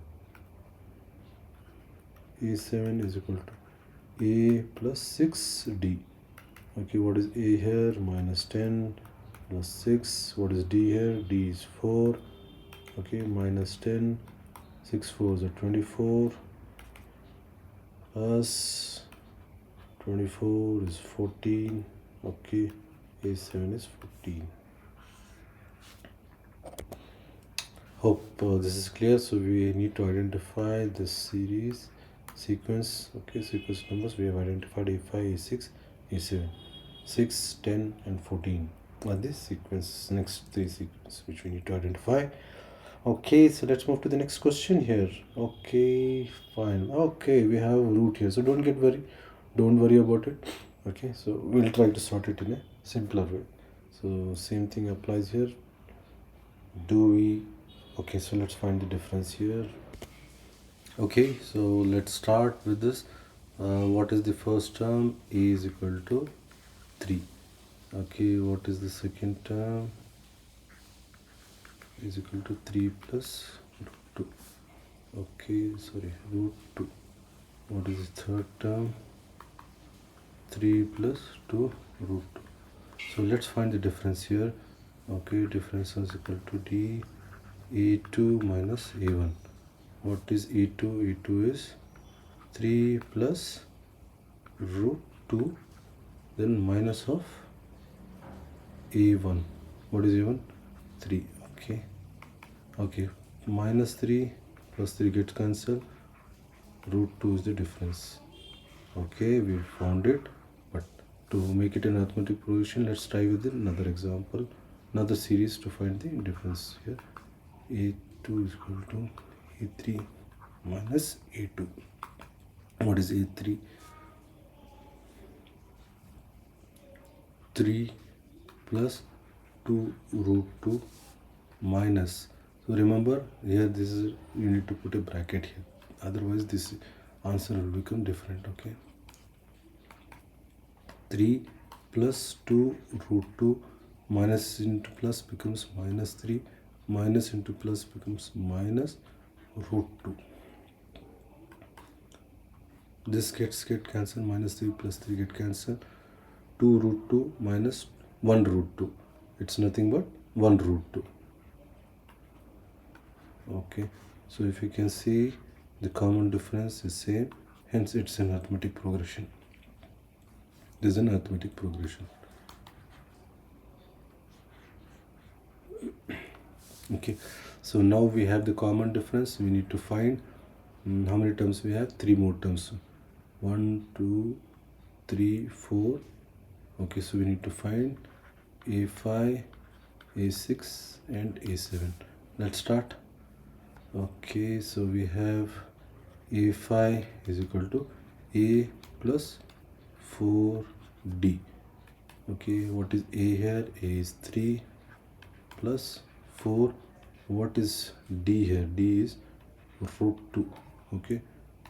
a7 is equal to a plus 6d. Okay, what is a here? Minus 10 plus 6. What is d here? D is 4. Okay, minus 10, 6 4s are 24, plus 24 is 14. Okay, a7 is 14. Hope this is clear. So we need to identify this series sequence. Okay, sequence numbers we have identified: a5, a6, a7. 6, 10 and 14 are this sequence, next three sequences which we need to identify. Okay, so let's move to the next question here. Okay, fine. Okay, we have root here, so don't worry about it. Okay, so we'll try to sort it in a simpler way. So same thing applies here. Okay, so let's find the difference here. Okay, so let's start with this. What is the first term? A is equal to 3. Okay, what is the second term? Is equal to 3 plus root 2. Okay, sorry, root 2. What is the third term? 3 plus 2 root 2. So let's find the difference here. Okay, difference is equal to d a2 minus a1. What is a2? a2 is 3 plus root 2, then minus of a1. What is a1? 3. Okay, minus 3 plus 3 gets cancelled. Root 2 is the difference. Okay, we found it, but to make it an arithmetic progression, let's try with another example, another series to find the difference here. a2 is equal to a3 minus a2. What is a3? 3 plus 2 root 2 minus. So remember here, this is, you need to put a bracket here, otherwise this answer will become different. Okay, 3 plus 2 root 2 minus into plus becomes minus 3, minus into plus becomes minus root 2. This get cancelled, minus 3 plus 3 get cancelled. 2 root 2 minus 1 root 2, it's nothing but 1 root 2. Okay, so if you can see, the common difference is same, hence it's an arithmetic progression. This is an arithmetic progression. Okay, so now we have the common difference. We need to find how many terms we have. 3 more terms. 1 2 3 4. Okay, so we need to find a5, a6 and a7. Let's start. Okay, so we have a5 is equal to a plus 4d. Okay, what is a here? A is 3 plus 4. What is d here? D is root 2. Okay,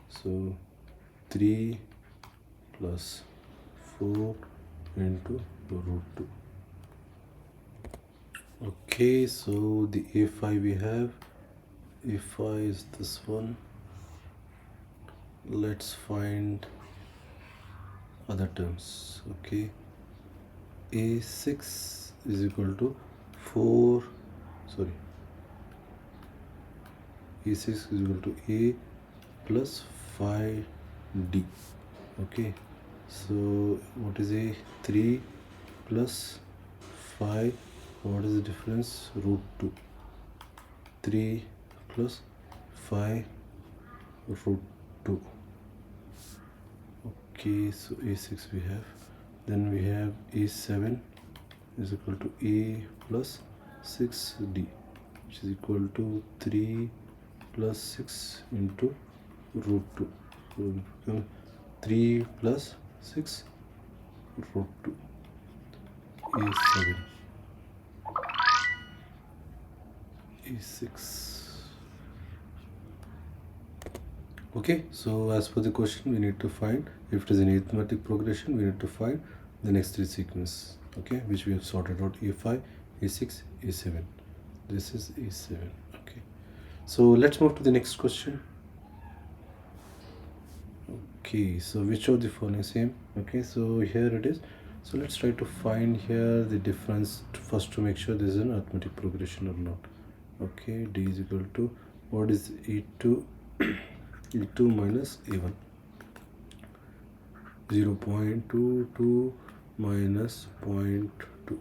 so 3 plus 4 into root 2. Okay, so the a5 we have, a5 is this one. Let's find other terms. Okay, a6 is equal to 4, sorry, a6 is equal to a plus 5d. Okay, so what is a? 3 plus 5 What is the difference? Root 2. 3 plus 5 root 2. Okay, so a6 we have. Then we have a7 is equal to a plus 6d, which is equal to 3 plus 6 into root 2. So it will become 3 plus 6 root 2. a7 a6. Okay, so as per the question, we need to find, if it is an arithmetic progression, we need to find the next three sequence, okay, which we have sorted out: a5, a6, a7. This is a7. Okay, so let's move to the next question. Okay, so which of the following same? Okay, so here it is. So let's try to find here the difference first to make sure this is an arithmetic progression or not. Okay, d is equal to, what is e2? e2 minus a1, 0.22 minus 0.2.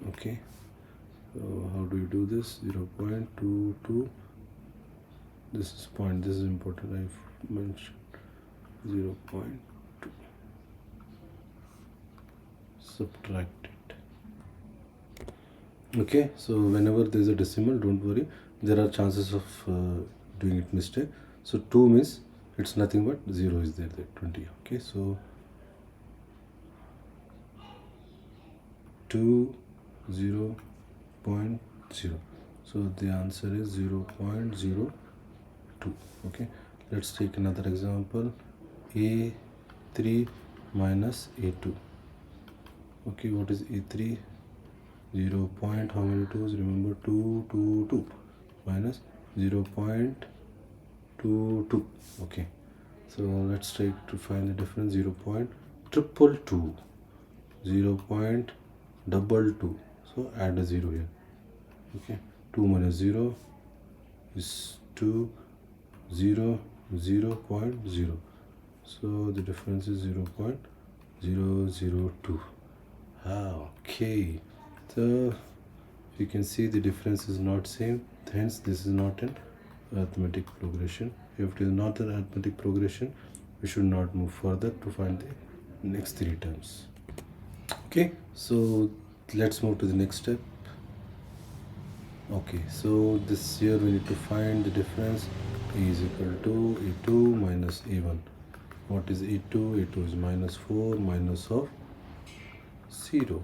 Okay, so how do you do this? 0.22, this is point, this is important, I've mentioned 0.2, subtract it. Okay, so whenever there is a decimal, don't worry, there are chances of doing it mistake. So 2 means it's nothing but 0 is there, 20. Okay, so 2 0.0, so the answer is 0.02. Okay, let's take another example: a3 minus a2. Okay, what is a3? 0 point, how many 2's? Remember, 2 2 2 minus 0.22. Okay, so let's try to find the difference. 0.222, 0.22. So add a 0 here. Okay, 2 minus 0 is 2, 0, 0.0. So the difference is 0.002. Okay, so you can see the difference is not same, hence this is not an arithmetic progression. If it is not an arithmetic progression, we should not move further to find the next three terms. Okay, so let's move to the next step. Okay, so this here we need to find the difference. A is equal to a2 minus a1. What is a2? a2 is minus 4 minus of 0.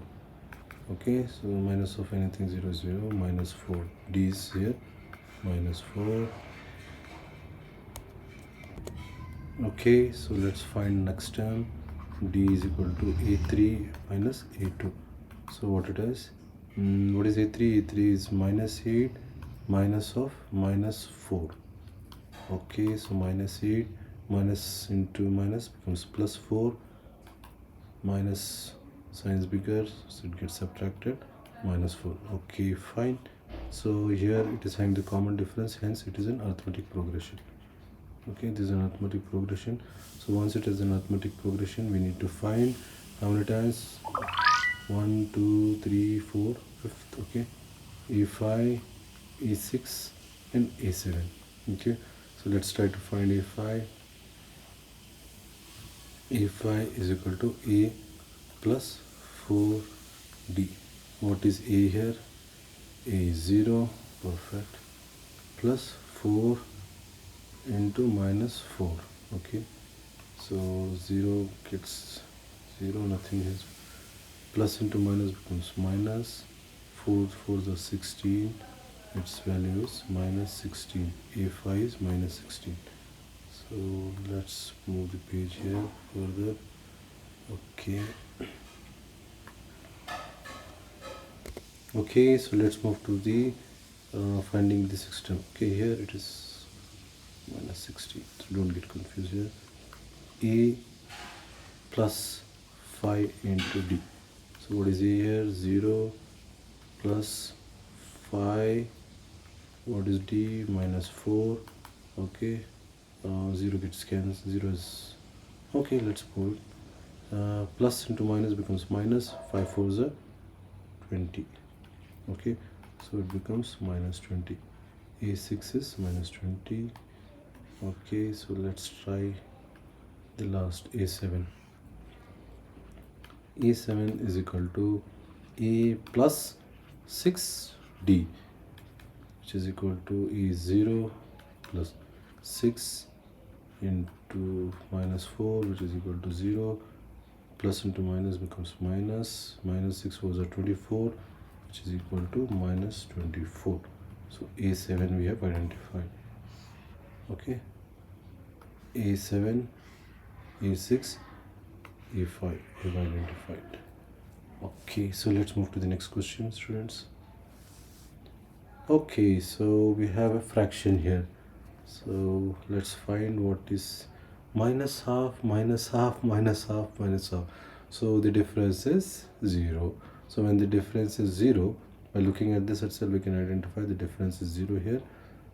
Okay, so minus of anything, 0 is 0, minus 4. D is here, minus 4. Okay, so let's find next term. D is equal to a3 minus a2. So what it is? What is a3? a3 is minus 8 minus of minus 4. Okay, so minus 8 minus into minus becomes plus 4, minus sign is bigger, so it gets subtracted, minus 4. Okay, fine. So here it is having the common difference, hence it is an arithmetic progression. Okay, this is an arithmetic progression. So once it is an arithmetic progression, we need to find how many times? 1 2 3 4 5th. Okay, a5, a6 and a7. Okay, so let's try to find a5. a5 is equal to a plus 4d. What is a here? A is 0, perfect, plus 4 into minus 4. Okay, so 0 gets 0, nothing is, plus into minus becomes minus 4, 4 is 16, its value is minus 16. a5 is minus 16. So let's move the page here further. Okay, okay, so let's move to the finding the system. Okay, here it is minus 16, so don't get confused here. A plus 5 into d. So what is a here? 0 plus 5. What is d? Minus 4. Okay, 0 gets cancelled, 0 is, okay, let's move it. Plus into minus becomes minus, 5 4s are 20. Okay, so it becomes minus 20. A6 is minus 20. Okay, so let's try the last A7. A7 is equal to A plus 6D, which is equal to A0 plus 6 into minus 4, which is equal to 0. Plus into minus becomes minus. Minus 6 was a 24, which is equal to minus 24. So A7 we have identified. Okay, A7, A6, A5 we have identified. Okay, so let's move to the next question, students. Okay, so we have a fraction here. So let's find what is minus half, minus half, minus half, minus half. So the difference is 0. So when the difference is 0, by looking at this itself, we can identify the difference is 0 here,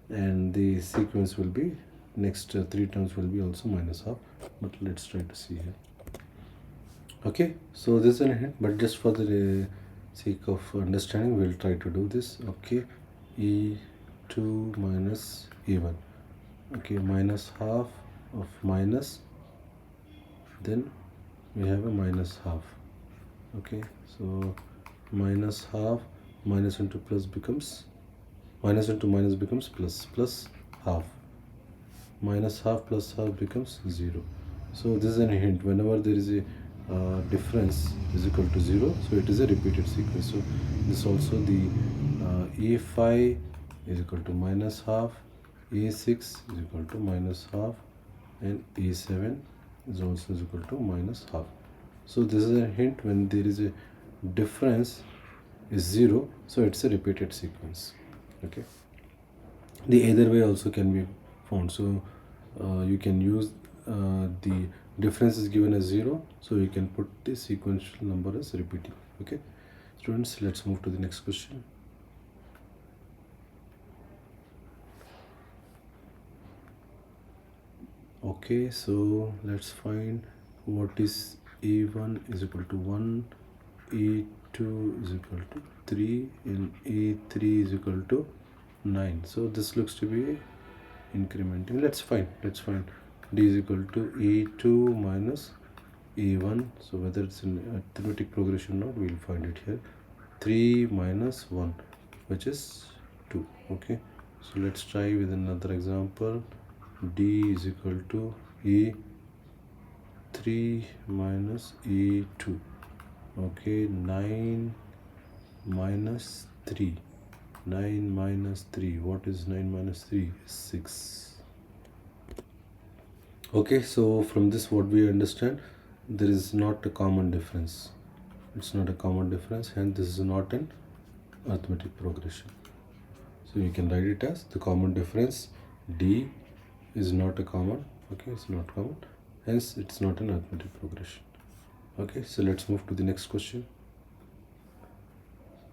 and the sequence will be next 3 terms will be also minus half. But let's try to see here. Okay, so this is a hint, but just for the sake of understanding, we'll try to do this. Okay, E2 minus E1. Okay, minus half of minus, then we have a minus half. Okay, so minus half, minus into plus becomes, minus into minus becomes plus, plus half. Minus half plus half becomes 0. So this is a hint. Whenever there is a difference is equal to 0, so it is a repeated sequence. So this also the A5 is equal to minus half, A6 is equal to minus half, and A7 is also is equal to minus half. So this is a hint. When there is a difference is 0, so it's a repeated sequence. Okay, the either way also can be found. So you can use the difference is given as 0, so you can put the sequential number as repeating. Okay, students, let's move to the next question. Okay, so let's find what is A1 is equal to 1, A2 is equal to 3, and A3 is equal to 9. So this looks to be incrementing. Let's find D is equal to A2 minus A1. So whether it's in arithmetic progression or not, we'll find it here. 3 minus 1, which is 2. Okay, so let's try with another example. D is equal to A3 minus A2. Okay, 9 minus 3. 9 minus 3. What is 9 minus 3? 6. Okay, so from this what we understand, there is not a common difference. It's not a common difference, hence this is not an arithmetic progression. So you can write it as the common difference D is not a common. Okay, it's not common, hence it's not an arithmetic progression. Okay, so let's move to the next question.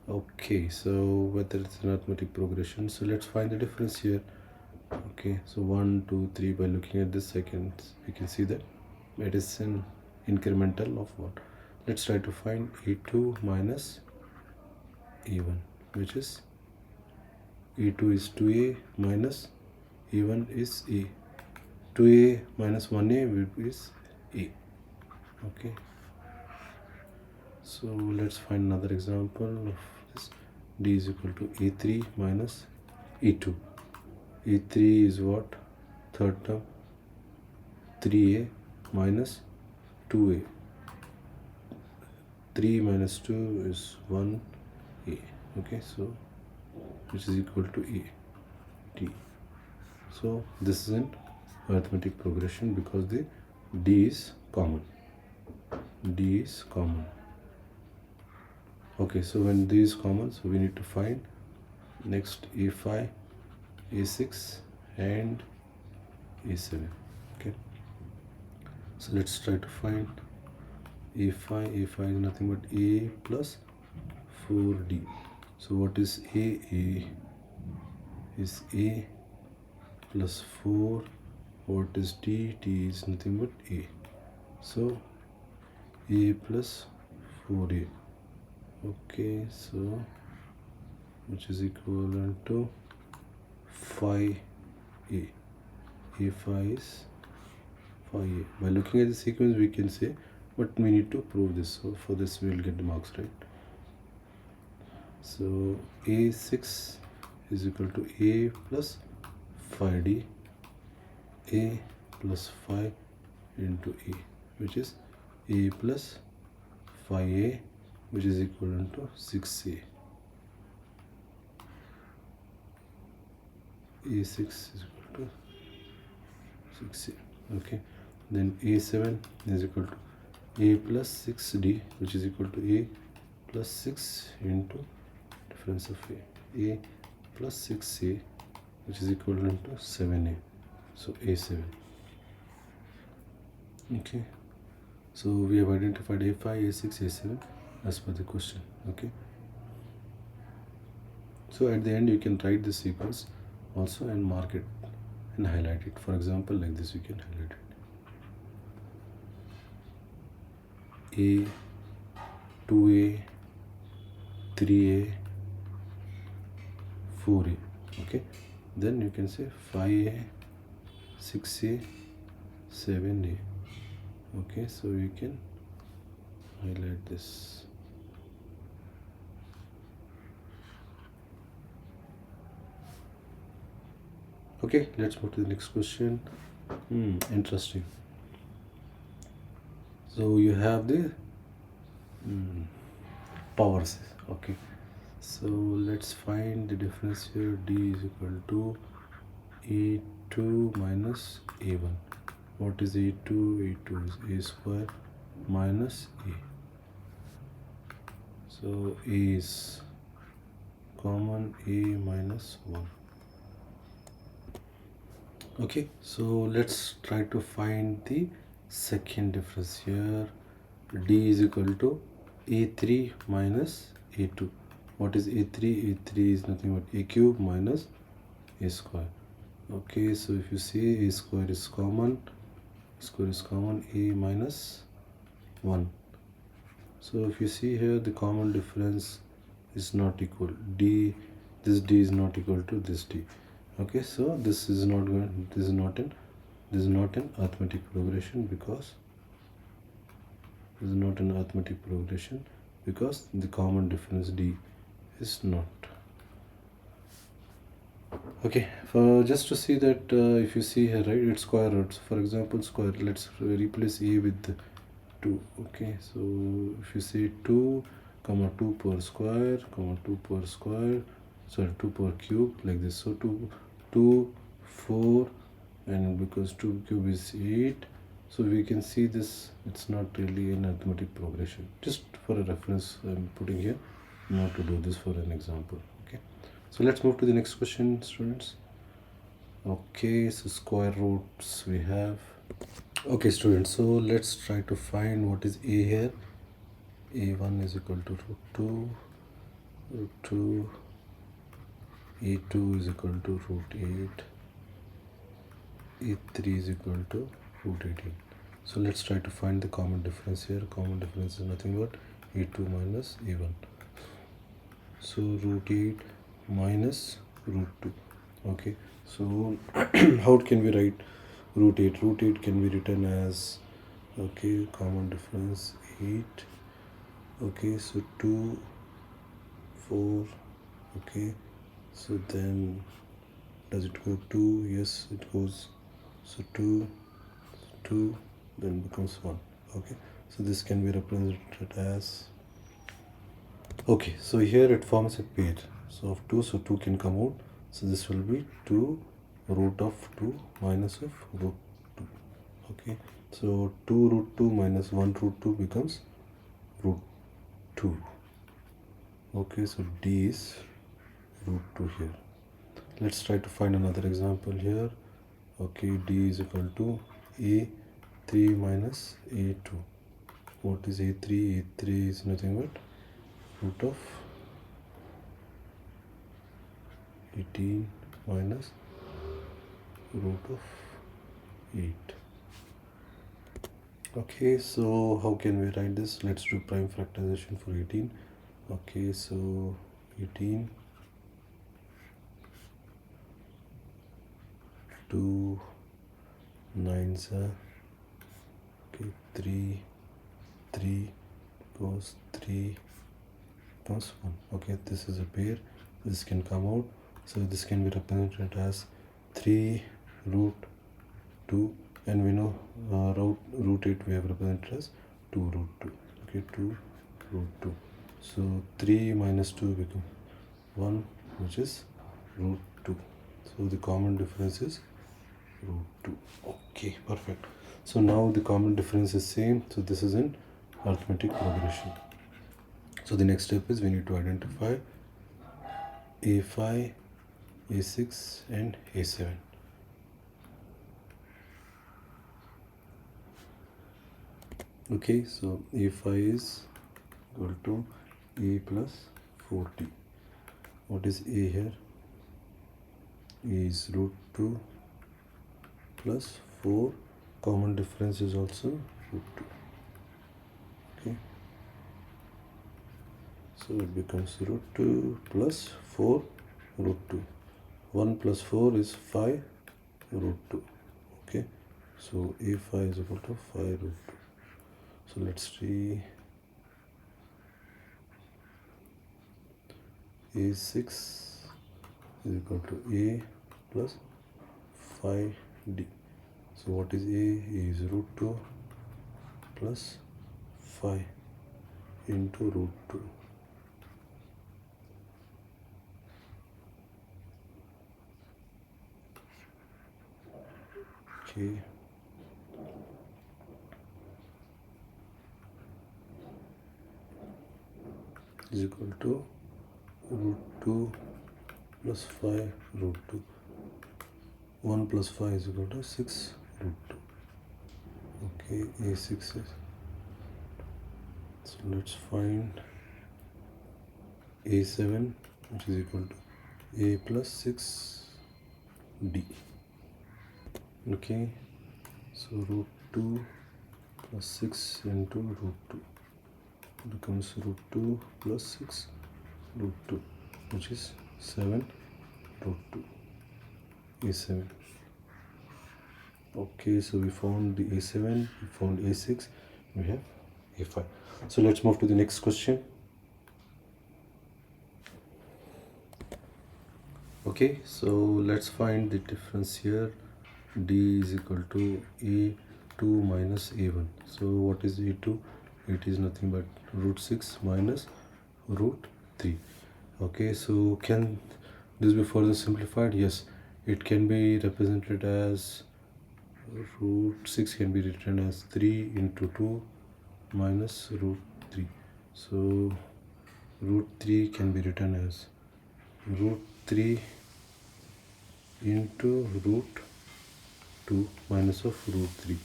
Okay, so whether it's an arithmetic progression, so let's find the difference here. Okay, so 1 2 3, by looking at this second, we can see that it is an incremental of 1. Let's try to find A2 minus A1, which is A2 is 2A minus A1 is A. 2A minus 1A is A. Okay, so let's find another example of this. D is equal to A3 minus A2. A3 is what? Third term. 3A minus 2A. 3 minus 2 is 1A. Okay, so which is equal to A. T. So this is an arithmetic progression because the D is common. D is common. Okay, so when D is common, so we need to find next A5, A6 and A7. Okay, so let's try to find A5. A5 is nothing but A plus 4D. So what is A? A is A plus 4. What is T? T is nothing but A. So A plus 4A. Okay, so which is equivalent to phi a. A phi is phi a. By looking at the sequence we can say, but we need to prove this. So for this we will get the marks, right? So a6 is equal to a plus phi d, a plus phi into a, which is a plus phi a, which is equivalent to 6a. a6 is equal to 6a. Okay, then a7 is equal to a plus 6d, which is equal to a plus 6 into difference of a plus 6a, which is equivalent to 7a. So a7. Okay, so we have identified a5, a6, a7 as per the question. Okay, so at the end you can write the sequence also and mark it and highlight it. For example, like this you can highlight it: a, 2a, 3a, 4a. Okay, then you can say 5a, 6a, 7a. Okay, so you can highlight this. Okay, let's move to the next question. Interesting. So you have the powers. Okay, so let's find the difference here. D is equal to a2 minus a1. What is a2? a2 is a square minus a. So a is common, a minus 1. Okay, so let's try to find the second difference here. D is equal to a3 minus a2. What is a3? a3 is nothing but a cube minus a square. Okay, so if you see, a square is common, a minus 1. So if you see here, the common difference is not equal. This d is not equal to this d. Okay, so this is not an arithmetic progression, because the common difference d is not. Okay, for just to see that, if you see here, right, it's square roots. For example, square, let's replace a with 2. Okay, so if you say 2 comma 2 per square comma 2 per square, sorry, 2 per cube, like this. So 2 4, and because 2 cube is 8, so we can see this, it's not really an arithmetic progression. Just for a reference I'm putting here, not to do this for an example. Okay, so let's move to the next question, students. Okay, so square roots we have. Okay, students, so let's try to find what is a here. a1 is equal to root 2, a2 is equal to root 8, a3 is equal to root 18. So let's try to find the common difference here. Common difference is nothing but a2 minus a1. So root 8 minus root 2. Okay, so how can we write root 8? Root 8 can be written as, okay, common difference 8. Okay, so 2 4. Okay, so then does it go 2? Yes, it goes. So 2 then becomes 1. Okay, so this can be represented as, okay, so here it forms a pair, so of 2, so 2 can come out, so this will be 2 root of 2 minus of root 2. Okay, so 2 root 2 minus 1 root 2 becomes root 2. Okay, so d is root 2 here. Let's try to find another example here. Okay, d is equal to a3 minus a2. What is a3? a3 is nothing but root of 18 minus root of 8. Okay, so how can we write this? Let's do prime factorization for 18. Okay, so 18 2 9s are okay, 3 goes 3 plus 1. Okay, this is a pair, this can come out, so this can be represented as 3 root 2, and we know root 8 we have represented as 2 root 2. Okay, 2 root 2. So 3 minus 2 becomes 1, which is root 2. So the common difference is root 2. Okay, perfect. So now the common difference is same. So this is in arithmetic progression. So the next step is we need to identify A5, A6 and A7. Okay, so A5 is equal to A plus 4t. What is A here? A is root 2 plus 4. Common difference is also root 2. Okay, so it becomes root 2 plus 4 root 2. 1 plus 4 is 5 root 2. Okay, so A5 is equal to 5 root 2. So let's see. A6 is equal to A plus 5d. So what is A? A is root 2 plus 5 into root 2. Okay. Is equal to root 2 plus 5 root 2. 1 plus 5 is equal to 6 root 2. Okay, A6 is. So let's find A7, which is equal to A plus 6d. Okay, so root 2 plus 6 into root 2 becomes root 2 plus 6 root 2, which is 7 root 2. A7. Okay, so we found the A7, we found A6, we have A5. So let's move to the next question. Okay, so let's find the difference here. D is equal to A2 minus A1. So what is A2? It is nothing but root 6 minus root 3. Okay, so can this be further simplified? Yes, it can be represented as root 6 can be written as 3 into 2 minus root 3. So root 3 can be written as root 3 into root 2 minus of root 3.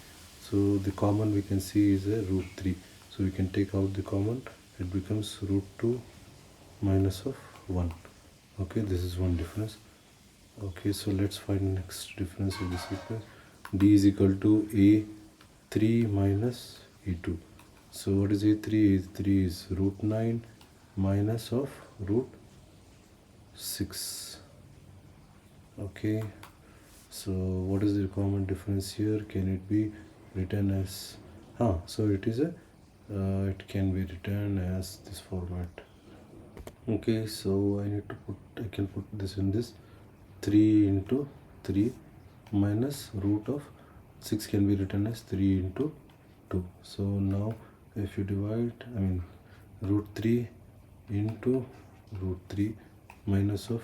So the common we can see is a root 3. So we can take out the common. It becomes root 2 minus of 1. Okay, this is one difference. Okay, so let's find next difference of the sequence. D is equal to A3 minus A2. So what is A3? A3 is root 9 minus of root 6. Okay, so what is the common difference here? Can it be written as so it is a it can be written as this format. Okay, so I can put this in this 3 into 3 minus root of 6 can be written as 3 into 2. So now if you divide, root 3 into root 3 minus of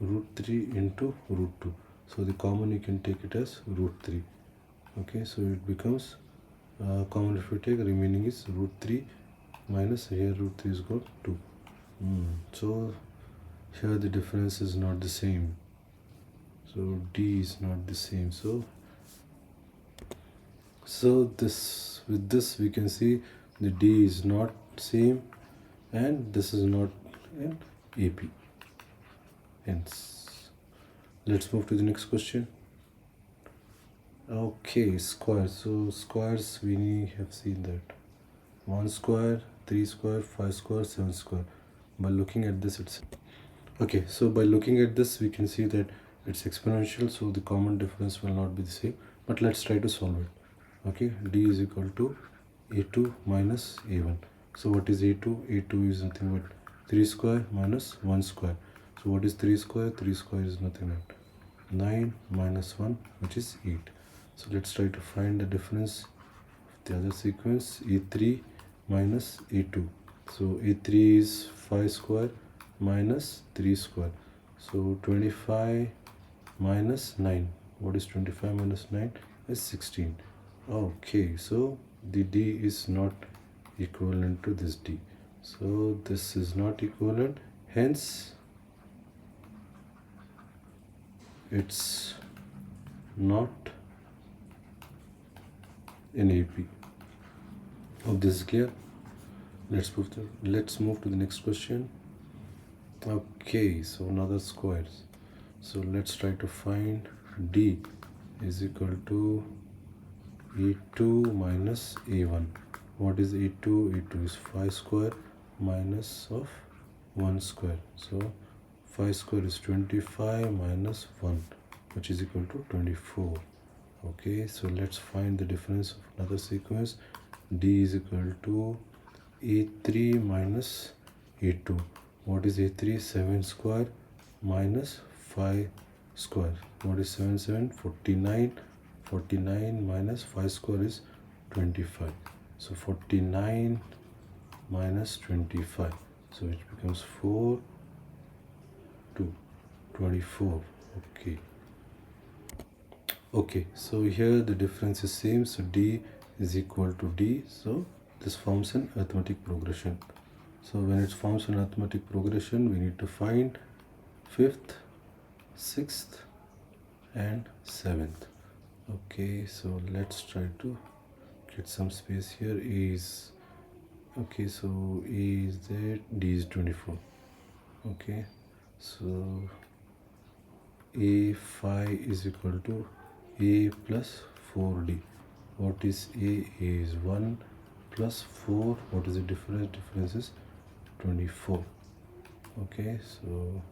root 3 into root 2. So the common you can take it as root 3. Okay, so it becomes common if you take, remaining is root 3 minus here root 3 is equal to 2. So here the difference is not the same. So D is not the same. So this, with this we can see the D is not same and this is not an AP. Hence, let's move to the next question. Okay, squares. So squares we have seen that 1 square, 3 square, 5 square, 7 square. By looking at this, it's okay. So by looking at this, we can see that it's exponential, so the common difference will not be the same, but let's try to solve it. Okay, d is equal to a2 minus a1. So what is a2? A2 is nothing but 3 square minus 1 square. So what is 3 square? 3 square is nothing but 9 minus 1, which is 8. So let's try to find the difference of the other sequence, a3 minus a2. So a3 is 5 square minus 3 square. So 25 minus 9. What is 25 minus 9? Is 16. Okay, so the d is not equivalent to this d. So this is not equivalent, hence it's not in AP. Hope this is clear. Let's move to the next question. Okay, so another squares. So let's try to find d is equal to a2 minus a1. What is a2? A2 is 5 square minus of 1 square. So 5 square is 25 minus 1, which is equal to 24. Okay, so let's find the difference of another sequence. D is equal to a3 minus a2. What is a3? 7 square minus 5 square. What is 7? 7? 49. 49 minus 5 square is 25. So 49 minus 25. So it becomes 4 to 24. Okay. Okay, so here the difference is same. So d is equal to d. So this forms an arithmetic progression. So when it forms an arithmetic progression, we need to find 5th, 6th and 7th. Okay, so let's try to get some space here. A is okay, so A is there, D is 24. Okay, so A5 is equal to A plus 4D. What is A? A is 1 plus 4. What is the difference? Difference is 24. Okay, so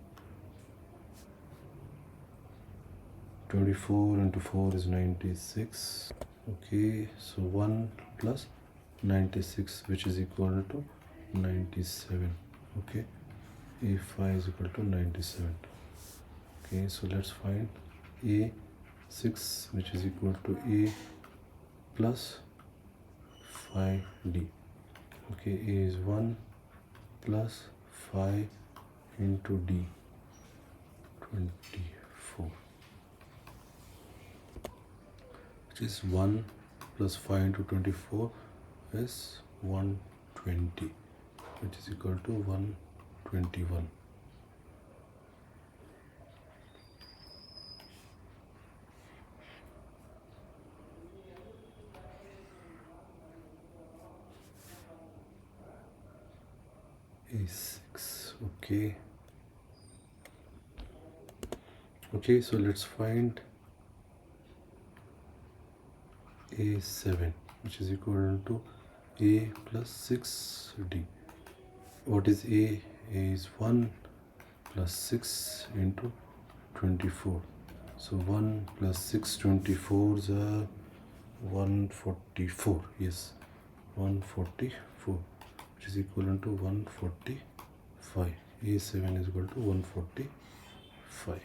24 into 4 is 96. Okay, so 1 plus 96, which is equal to 97. Okay, A5 is equal to 97. Okay, so let's find A6, which is equal to A plus 5D. Okay, A is 1 plus 5 into D, 24, which is 1 plus 5 into 24 is 120, which is equal to 121. A6. Okay, so let's find A7, which is equal to A plus 6D. What is A? A is 1 plus 6 into 24. So 1 plus 6, 24 is 144. Yes, 144, which is equivalent to 145. A7 is equal to 145.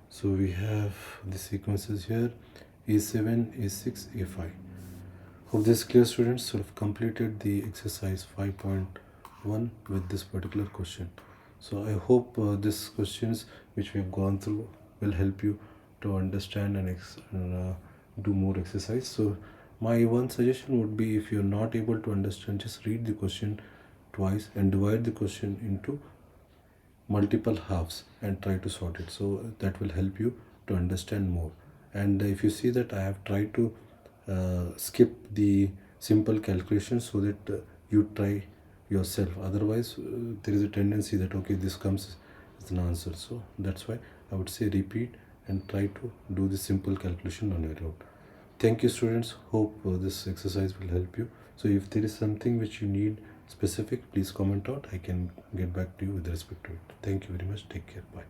So we have the sequences here, A7, A6, A5. Hope this is clear, students. So I've completed the exercise 5.1 with this particular question. So I hope these questions which we have gone through will help you to understand and do more exercise. So my one suggestion would be, if you're not able to understand, just read the question twice and divide the question into multiple halves and try to sort it. So that will help you to understand more. And if you see that I have tried to skip the simple calculations so that you try yourself. Otherwise there is a tendency that okay, this comes as an answer. So that's why I would say repeat and try to do the simple calculation on your own. Thank you, students. Hope this exercise will help you. So if there is something which you need specific, please comment out. I can get back to you with respect to it. Thank you very much. Take care. Bye.